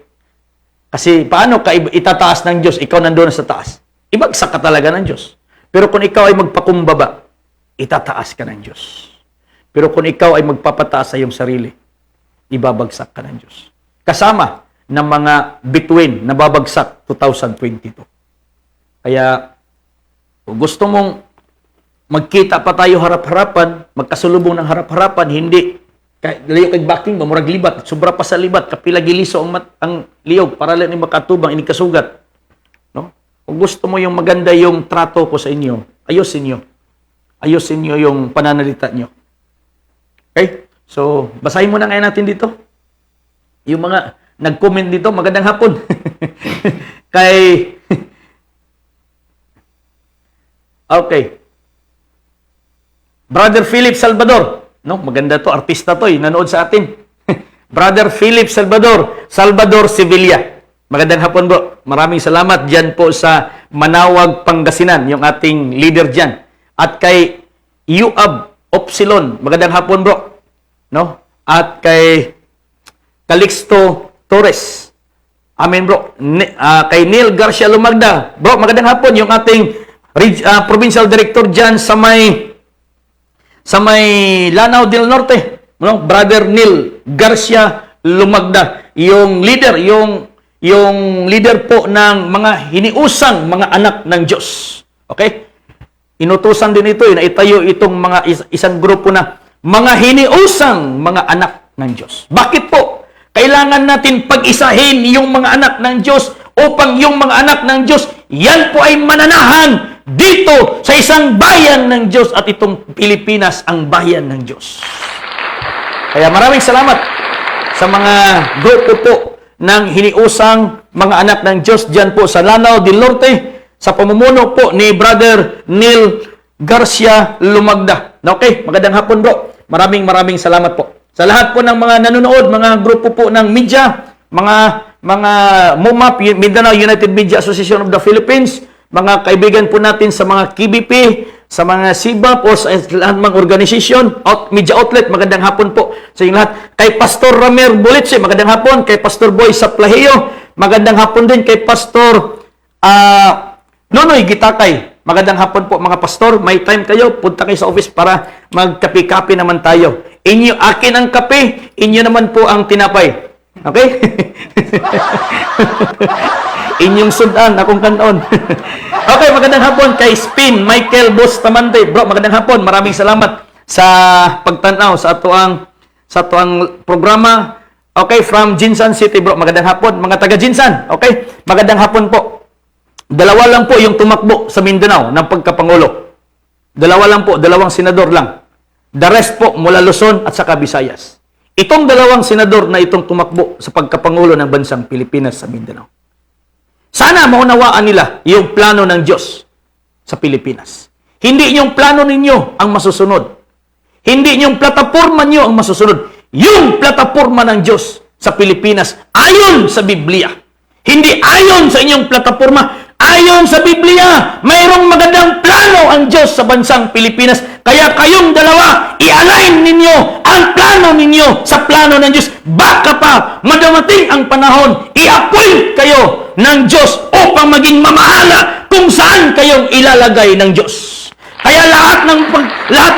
Kasi paano ka itataas ng Diyos, ikaw nandoon sa taas? Ibagsak ka talaga ng Diyos. Pero kung ikaw ay magpakumbaba, itataas ka ng Diyos. Pero kung ikaw ay magpapataas sa iyong sarili, ibabagsak ka ng Diyos. Kasama ng mga bituin na babagsak 2022. Kaya, kung gusto mong magkita pa tayo harap-harapan, magkasulubong ng harap-harapan, hindi layo kay baking, mamurag libat, sobra pa sa libat, kapila giliso ang liyog, para lang makatubang, inikasugat. No? Kung gusto mo yung maganda yung trato ko sa inyo, ayusin nyo yung pananalita nyo. Okay? So, basahin muna ngayon natin dito. Yung mga nag-comment dito, magandang hapon. Okay. Brother Philip Salvador. No, maganda to, artista to, nanood sa atin. Brother Philip Salvador Sevilla. Magandang hapon bro. Maraming salamat dyan po sa Manawag, Pangasinan, yung ating leader dyan. At kay Yuab Opsilon, magandang hapon bro. No? At kay Calixto Torres. Amen bro. Kay Neil Garcia Lumagda. Bro, magandang hapon yung ating provincial director dyan sa may Lanao del Norte, no? Brother Neil Garcia Lumagda, yung leader po ng mga hiniusang mga anak ng Diyos. Okay? Inutusan din ito, itayo itong mga isang grupo na mga hiniusang mga anak ng Diyos. Bakit po? Kailangan natin pag-isahin yung mga anak ng Diyos upang yung mga anak ng Diyos, yan po ay mananahan dito sa isang bayan ng Diyos at itong Pilipinas ang bayan ng Diyos. Kaya maraming salamat sa mga grupo po ng hiniusang mga anak ng Diyos dyan po sa Lanao del Norte sa pamumuno po ni Brother Neil Garcia Lumagda. Okay, magandang hapon bro. Maraming salamat po Sa lahat po ng mga nanonood, mga grupo po ng media, mga MUMAP, Mindanao United Media Association of the Philippines, mga kaibigan po natin sa mga KBP, sa mga SIBAP o sa lahat ng organisasyon, media outlet, magandang hapon po sa inyong lahat. Kay Pastor Ramer Bulitse, magandang hapon. Kay Pastor Boy Saplahio, magandang hapon din. Kay Pastor Nonoy Gitakay, magandang hapon po mga pastor. May time kayo, punta kayo sa office para magkape-kape naman tayo. Akin ang kape, inyo naman po ang tinapay. Okay? Inyong sudan, akong kanon. Okay, magandang hapon kay Spin, Michael Bustamante. Bro, magandang hapon. Maraming salamat sa pagtanaw sa atuang programa. Okay, from Jinsan City, bro. Magandang hapon. Mga taga Jinsan. Okay? Magandang hapon po. Dalawa lang po yung tumakbo sa Mindanao ng pagkapangulo. Dalawa lang po, dalawang senador lang. The rest po mula Luzon at saka Visayas. Itong dalawang senador na itong tumakbo sa pagkapangulo ng bansang Pilipinas sa Mindanao. Sana maunawaan nila yung plano ng Diyos sa Pilipinas. Hindi yung plano ninyo ang masusunod. Hindi yung plataforma nyo ang masusunod. Yung plataforma ng Diyos sa Pilipinas ayon sa Biblia. Hindi ayon sa inyong plataforma. Ayon sa Biblia, mayroong magandang plano ang Diyos sa bansang Pilipinas. Kaya kayong dalawa, i-align ninyo ang plano ninyo sa plano ng Diyos. Baka pa, madamating ang panahon, i-appoint kayo ng Diyos upang maging mamahala kung saan kayong ilalagay ng Diyos. Kaya lahat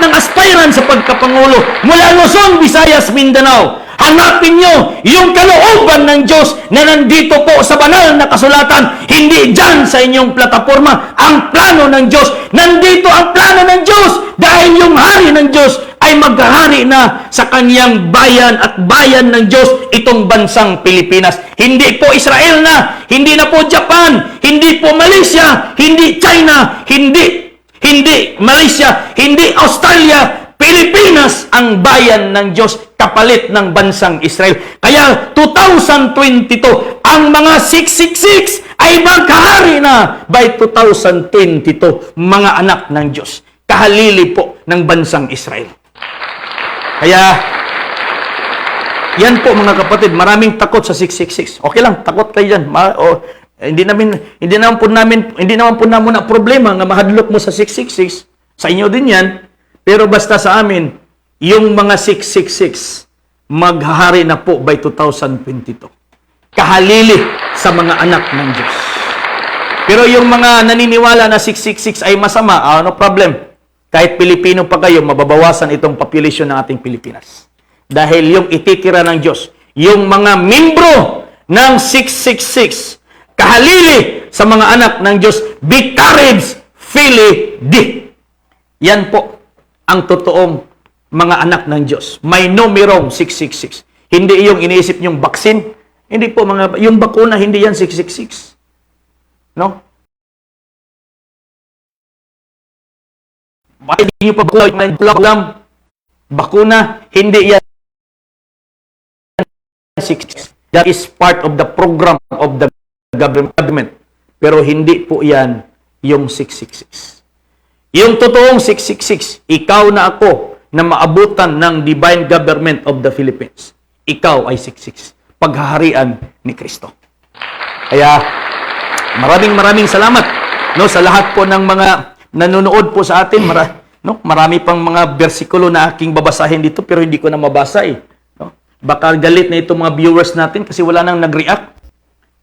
ng aspiran sa pagkapangulo, mula Luzon, Visayas, Mindanao, hanapin nyo yung kalooban ng Diyos na nandito po sa banal na kasulatan. Hindi dyan sa inyong plataforma. Ang plano ng Diyos. Nandito ang plano ng Diyos dahil yung hari ng Diyos ay maghahari na sa kanyang bayan at bayan ng Diyos itong bansang Pilipinas. Hindi po Israel na, hindi na po Japan, hindi po Malaysia, hindi China, hindi Malaysia, hindi Australia, Pilipinas ang bayan ng Diyos kapalit ng bansang Israel. Kaya 2022, ang mga 666 ay maghahari na by 2022, mga anak ng Diyos. Kahalili po ng bansang Israel. Kaya, yan po mga kapatid, maraming takot sa 666. Okay lang, takot kayo dyan. Hindi naman po namin na problema nga mahadlok mo sa 666. Sa inyo din yan. Pero basta sa amin, yung mga 666, maghahari na po by 2022. Kahalili sa mga anak ng Diyos. Pero yung mga naniniwala na 666 ay masama, no problem. Kahit Pilipino pa kayo, mababawasan itong population ng ating Pilipinas. Dahil yung ititira ng Diyos, yung mga membro ng 666, kahalili sa mga anak ng Diyos, be courage, Fili, di. Yan po ang totoong mga anak ng Diyos. May numerong 666. Hindi yung iniisip yung vaccine. Hindi po yung bakuna, hindi yan 666. No? Bakit hindi nyo pa bakuna, hindi yan 666. That is part of the program of the government. Pero hindi po yan yung 666. Yung totoong 666, ikaw na ako na maabutan ng divine government of the Philippines. Ikaw ay 666. Paghaharian ni Kristo. Kaya, maraming salamat sa lahat po ng mga nanonood po sa atin. Marami pang mga bersikulo na aking babasahin dito pero hindi ko na mabasa eh. Baka galit na itong mga viewers natin kasi wala nang nag-react.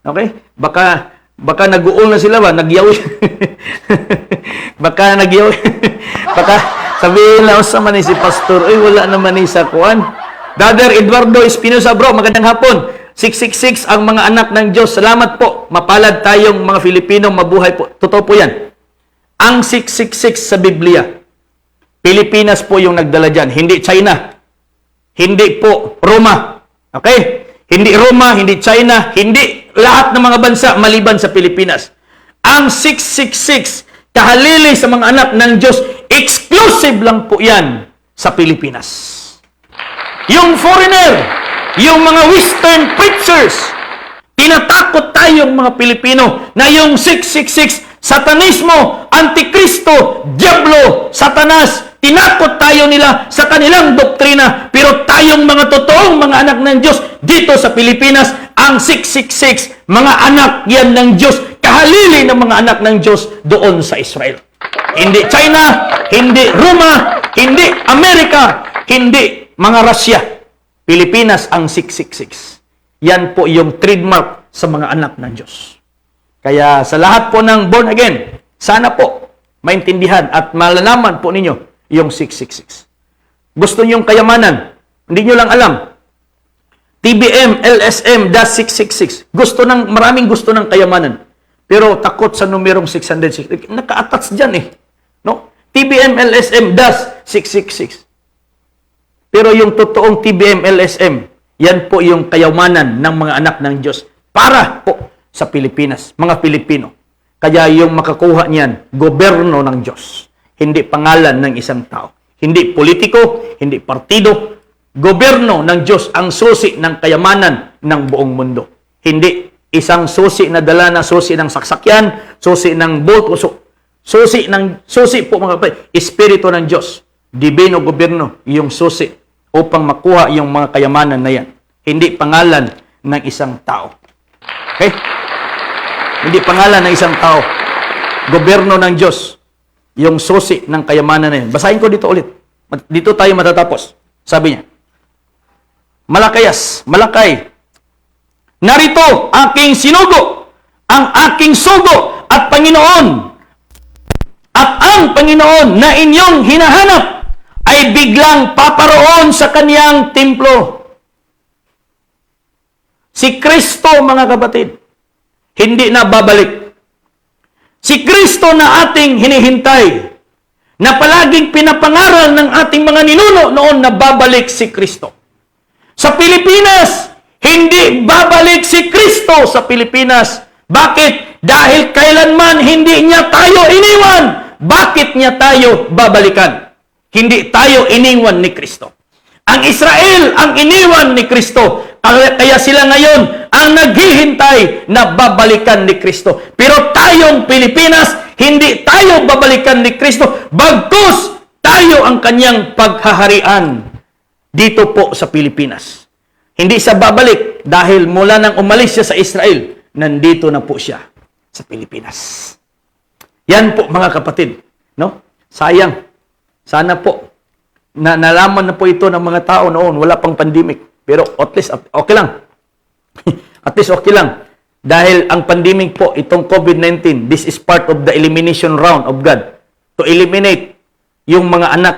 Okay? Baka nag-uol na sila ba? Nagyaw. Baka sabihin lang sa man si Pastor, wala naman sa kuan. Brother Eduardo Espinosa, bro, magandang hapon. 666 ang mga anak ng Diyos. Salamat po. Mapalad tayong mga Filipino, mabuhay po. Totoo po yan. Ang 666 sa Biblia, Pilipinas po yung nagdala dyan. Hindi China. Hindi po Roma. Okay? Hindi Roma, hindi China, hindi lahat ng mga bansa maliban sa Pilipinas. Ang 666, kahalili sa mga anak ng Diyos, exclusive lang po yan sa Pilipinas. Yung foreigner, yung mga Western preachers, tinatakot tayong mga Pilipino na yung 666, Satanismo, Antikristo, Diablo, Satanas, Tinakot tayo nila sa kanilang doktrina. Pero tayong mga totoong mga anak ng Diyos dito sa Pilipinas, ang 666, mga anak yan ng Diyos, kahalili ng mga anak ng Diyos doon sa Israel. Hindi China, hindi Roma, hindi Amerika, hindi mga Russia. Pilipinas ang 666. Yan po yung trademark sa mga anak ng Diyos. Kaya sa lahat po ng born again, sana po maintindihan at malalaman po ninyo yung 666. Gusto nyo yung kayamanan, hindi nyo lang alam. TBM, LSM, -666. Maraming gusto ng kayamanan. Pero takot sa numerong 666. Naka-attach dyan eh. No? TBM, LSM, -666. Pero yung totoong TBM, LSM, yan po yung kayamanan ng mga anak ng Diyos para po sa Pilipinas, mga Pilipino. Kaya yung makakuha niyan, gobyerno ng Diyos. Hindi pangalan ng isang tao. Hindi politiko, hindi partido. Gobyerno ng Diyos ang susi ng kayamanan ng buong mundo. Hindi isang susi na dala na susi ng saksakyan, susi ng boat, susi po mga kapatid, Espiritu ng Diyos. Divino gobyerno, yung susi upang makuha yung mga kayamanan na yan. Hindi pangalan ng isang tao. Okay? Hindi pangalan ng isang tao. Gobyerno ng Diyos. Yung susi ng kayamanan na yan. Basahin ko dito ulit. Dito tayo matatapos. Sabi niya, Malakay. Narito aking sinugo, ang aking sugo at Panginoon. At ang Panginoon na inyong hinahanap ay biglang paparoon sa kaniyang templo. Si Kristo, mga kapatid, hindi na babalik. Si Kristo na ating hinihintay, na palaging pinapangaral ng ating mga ninuno noon na babalik si Kristo. Sa Pilipinas, hindi babalik si Kristo sa Pilipinas. Bakit? Dahil kailanman hindi niya tayo iniwan. Bakit niya tayo babalikan? Hindi tayo iniwan ni Kristo. Ang Israel ang iniwan ni Kristo. Kaya sila ngayon ang naghihintay na babalikan ni Kristo. Pero tayong Pilipinas, hindi tayo babalikan ni Kristo. Bagkus tayo ang kanyang paghaharian dito po sa Pilipinas. Hindi siya babalik dahil mula nang umalis siya sa Israel, nandito na po siya sa Pilipinas. Yan po mga kapatid, no? Sayang. Sana po na nalaman na po ito ng mga tao noon, wala pang pandemic. Pero at least okay lang. At least okay lang. Dahil ang pandemic po, itong COVID-19, this is part of the elimination round of God to eliminate yung mga anak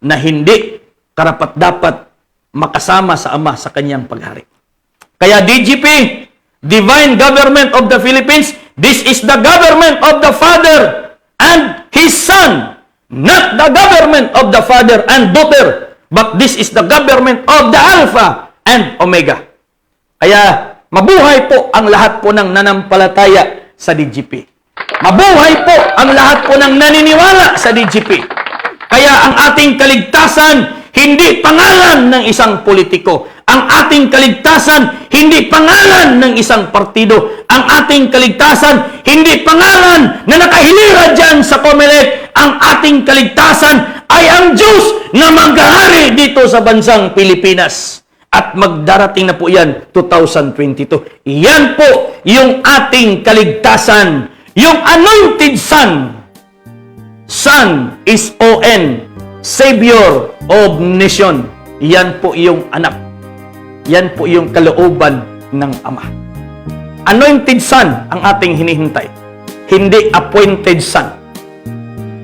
na hindi karapat-dapat makasama sa Ama sa kanyang paghari. Kaya DGP, Divine Government of the Philippines, this is the government of the Father and His Son, not the government of the Father and Daughter, but this is the government of the Alpha and Omega. Kaya mabuhay po ang lahat po ng nanampalataya sa DGP. Mabuhay po ang lahat po ng naniniwala sa DGP. Kaya ang ating kaligtasan, hindi pangalan ng isang politiko. Ang ating kaligtasan, hindi pangalan ng isang partido. Ang ating kaligtasan, hindi pangalan na nakahilira dyan sa COMELEC. Ang ating kaligtasan ay ang Diyos na maghahari dito sa bansang Pilipinas. At magdarating na po yan, 2022. Yan po yung ating kaligtasan. Yung anointed Son. Son is O-N. Savior of nation. Yan po yung anak. Yan po yung kalooban ng Ama. Anointed Son ang ating hinihintay. Hindi appointed Son.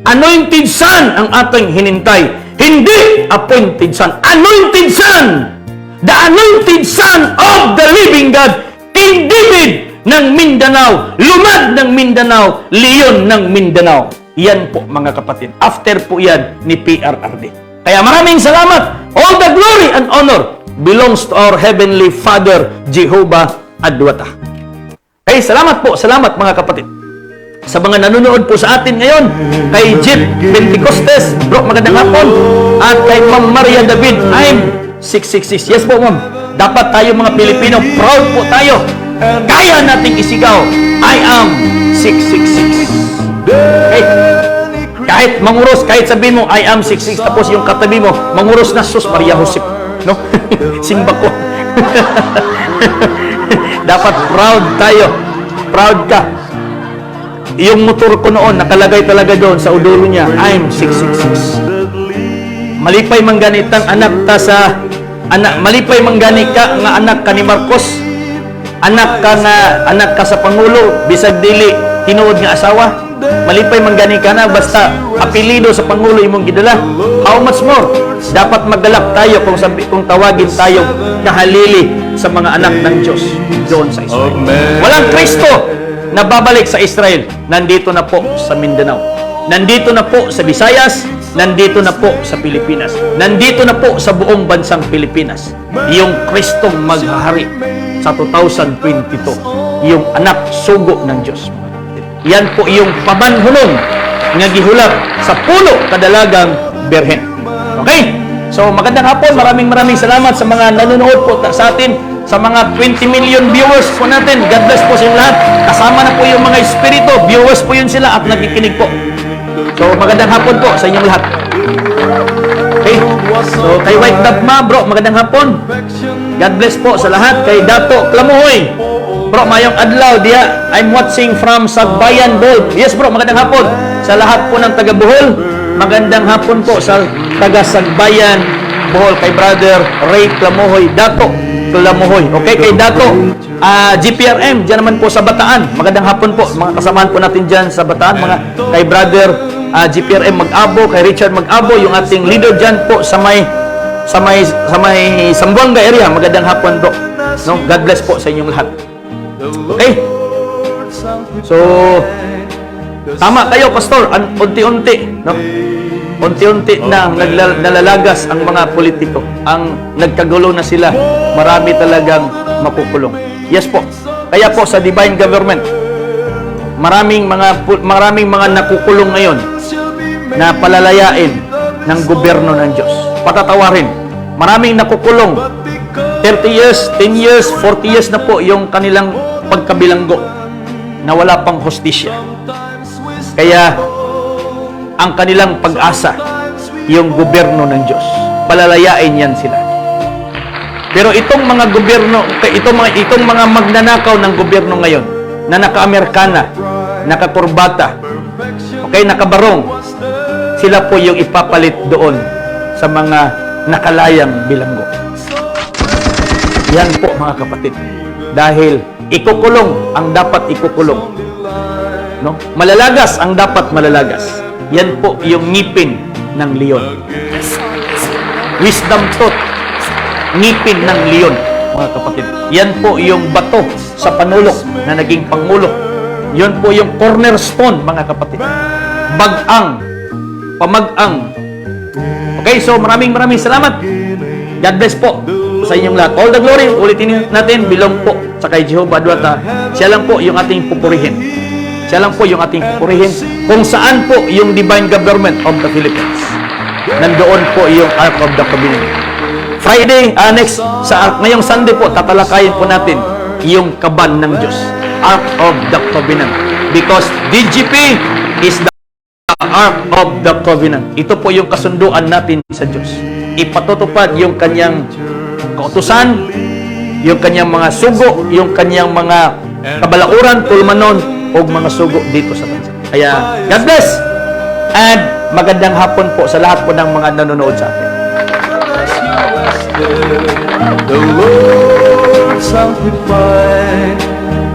Anointed Son ang ating hinintay. Hindi appointed Son. Anointed Son. The anointed Son of the living God. King David ng Mindanao. Lumad ng Mindanao. Leon ng Mindanao. Yan po mga kapatid. After po yan ni PRRD. Kaya maraming salamat. All the glory and honor belongs to our Heavenly Father, Jehovah Adwata. Hey, salamat po. Salamat mga kapatid. Sa mga nanonood po sa atin ngayon, kay Jeep Pentecostes, bro, magandang hapon. At kay Ma'am Maria David, I'm 666. Yes po, ma'am. Dapat tayo mga Pilipino, proud po tayo. Kaya nating isigaw, I am 666. Okay. Kahit manguros, kahit sabihin mo, I am 66, tapos yung katabi mo, manguros na, sus, Maria Josep. No? Simba ko. Dapat proud tayo. Proud ka. Yung motor ko noon, nakalagay talaga doon sa udulo niya, I'm 666. Malipay mangganitang anak ta sa malipay manggani ka nga anak ka ni Marcos. Anak ka sa Pangulo, bisag dili tinuod nga asawa. Malipay manggani ka na basta apelido sa Pangulo imong gidala. How much more? Dapat magalak tayo kung tawagin tayo kahalili sa mga anak ng Diyos doon sa Israel. Walang Kristo na babalik sa Israel. Nandito na po sa Mindanao. Nandito na po sa Visayas. Nandito na po sa Pilipinas. Nandito na po sa buong bansang Pilipinas. Yung Kristong maghahari sa 2022. Yung anak sugo ng Diyos. Yan po yung pamanhunong nga gihulat sa pulo kadalagang Berhen. Okay? So magandang hapon. Maraming salamat sa mga nanonood po sa atin. Sa mga 20 million viewers po natin. God bless po sa inyo lahat. Kasama na po yung mga espiritu. Viewers po yun sila at nakikinig po. So, magandang hapon po sa inyong lahat. Okay? So, kay White Dagma, bro, magandang hapon. God bless po sa lahat. Kay Dato Klamuhoy. Bro, mayong adlaw diya. I'm watching from Sagbayan, Bohol. Yes, bro, magandang hapon. Sa lahat po ng taga Bohol, magandang hapon po sa taga Sagbayan, Bohol. Kay Brother Ray Klamuhoy. Dato Klamuhoy. Okay, kay Dato GPRM, dyan naman po sa Bataan. Magandang hapon po, mga kasamahan po natin dyan sa Bataan. Mga kay Brother GPRM Mag-abo, kay Richard Mag-abo, yung ating leader dyan po sa may Zamboanga area. Magandang hapon po. No? God bless po sa inyong lahat. Okay? So, tama kayo, Pastor. Unti-unti, no? Unti-unti na nalalagas ang mga politiko. Ang nagkagulo na sila. Marami talagang makukulong. Yes po. Kaya po sa divine government, maraming mga nakukulong ngayon na palalayain ng gobyerno ng Diyos. Patatawarin. Maraming nakukulong. 30 years, 10 years, 40 years na po yung kanilang pagkabilanggo na wala pang hustisya. Kaya ang kanilang pag-asa, yung gobyerno ng Diyos. Palalayain yan sila. Pero itong mga gobyerno, itong mga magnanakaw ng gobyerno ngayon, na naka-Amerikana, naka-kurbata, okay, nakabarong, sila po yung ipapalit doon sa mga nakalayang bilanggo. Yan po mga kapatid. Dahil ikukulong ang dapat ikukulong. No? Malalagas ang dapat malalagas. Yan po yung ngipin ng leon. Wisdom tooth. Ngipin ng leon, mga kapatid. Yan po yung bato sa panulok na naging pangulo. Yan po yung cornerstone, mga kapatid. Bagang, pamagang. Okay, so maraming salamat. God bless po sa inyong lahat. All the glory, ulitin natin, belong po sa kay Jehovah Adwata. Siya lang po yung ating pupurihin. Siya lang po yung ating pupurihin. Kung saan po yung divine government of the Philippines. Nandoon po yung Ark of the Covenant. Friday, ngayong Sunday po, tatalakayin po natin yung kaban ng Diyos. Ark of the Covenant. Because DGP is the Ark of the Covenant. Ito po yung kasunduan natin sa Diyos. Ipatutupad yung kanyang kautusan, yung kanyang mga sugo, yung kanyang mga kabalauran, tulmanon, o mga sugo dito sa bansa. Kaya, God bless! And magandang hapon po sa lahat po ng mga nanonood sa atin. The Lord sanctified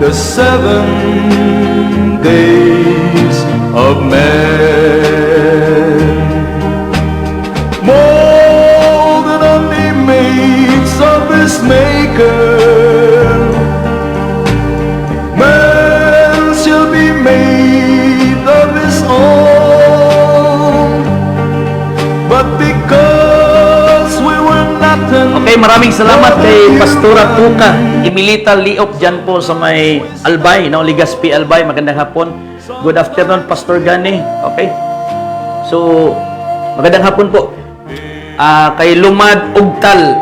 the 7 days of man. Molded on the image of his maker, man shall be made of his own. But because we were not Okay, maraming salamat kay Pastora Tuka Emilita Liop dyan po sa may Albay, no? Legazpi Albay. Magandang hapon. Good afternoon, Pastor Gani. Okay? So, magandang hapon po. Kay Lumad Ugtal.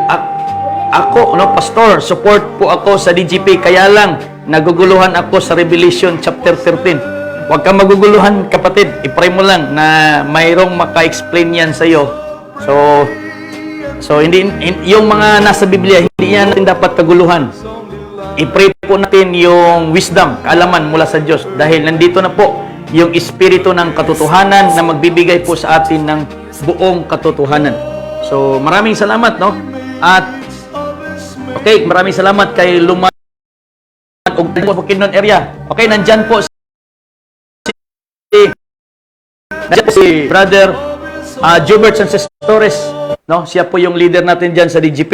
Ako, no, Pastor, support po ako sa DGP. Kaya lang, naguguluhan ako sa Revelation chapter 13. Huwag kang maguguluhan, kapatid. I-pray mo lang na mayroong maka-explain yan sa'yo. So hindi yung mga nasa Biblia, hindi yan natin dapat kaguluhan. I-pray po natin yung wisdom, kaalaman mula sa Diyos. Dahil nandito na po yung espiritu ng katotohanan na magbibigay po sa atin ng buong katotohanan. So maraming salamat, no? At okay, maraming salamat kay Luman og Bukidnon area. Okay, nandyan po si Brother Jubert Sanchez Torres, no? Siya po yung leader natin dyan sa DGP.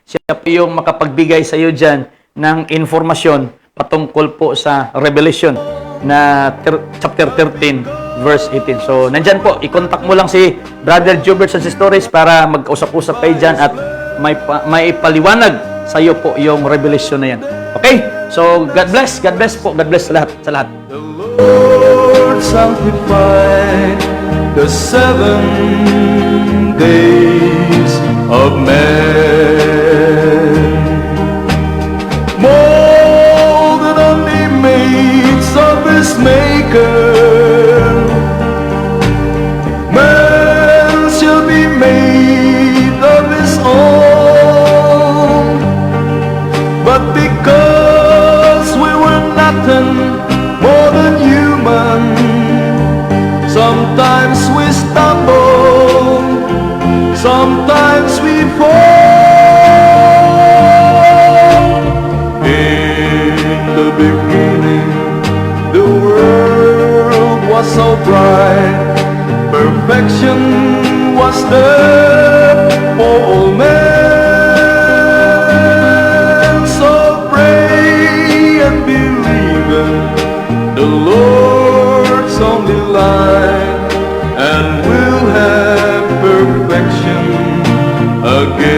Siya po yung makapagbigay sa iyo dyan ng informasyon patungkol po sa Revelation na chapter 13 verse 18. So nandyan po, i-contact mo lang si Brother Jubert Sanchez Torres para mag-usap-usap kayo dyan at may paliwanag sa iyo po yung Revelation na yan. Okay? So God bless po, God bless sa lahat. Lord sanctify the 7 days of man. Molded on the image of his maker, man shall be made of his own. But because we were nothing more than human, sometimes we stumble, sometimes we fall. In the beginning, the world was so bright, perfection was there for all men.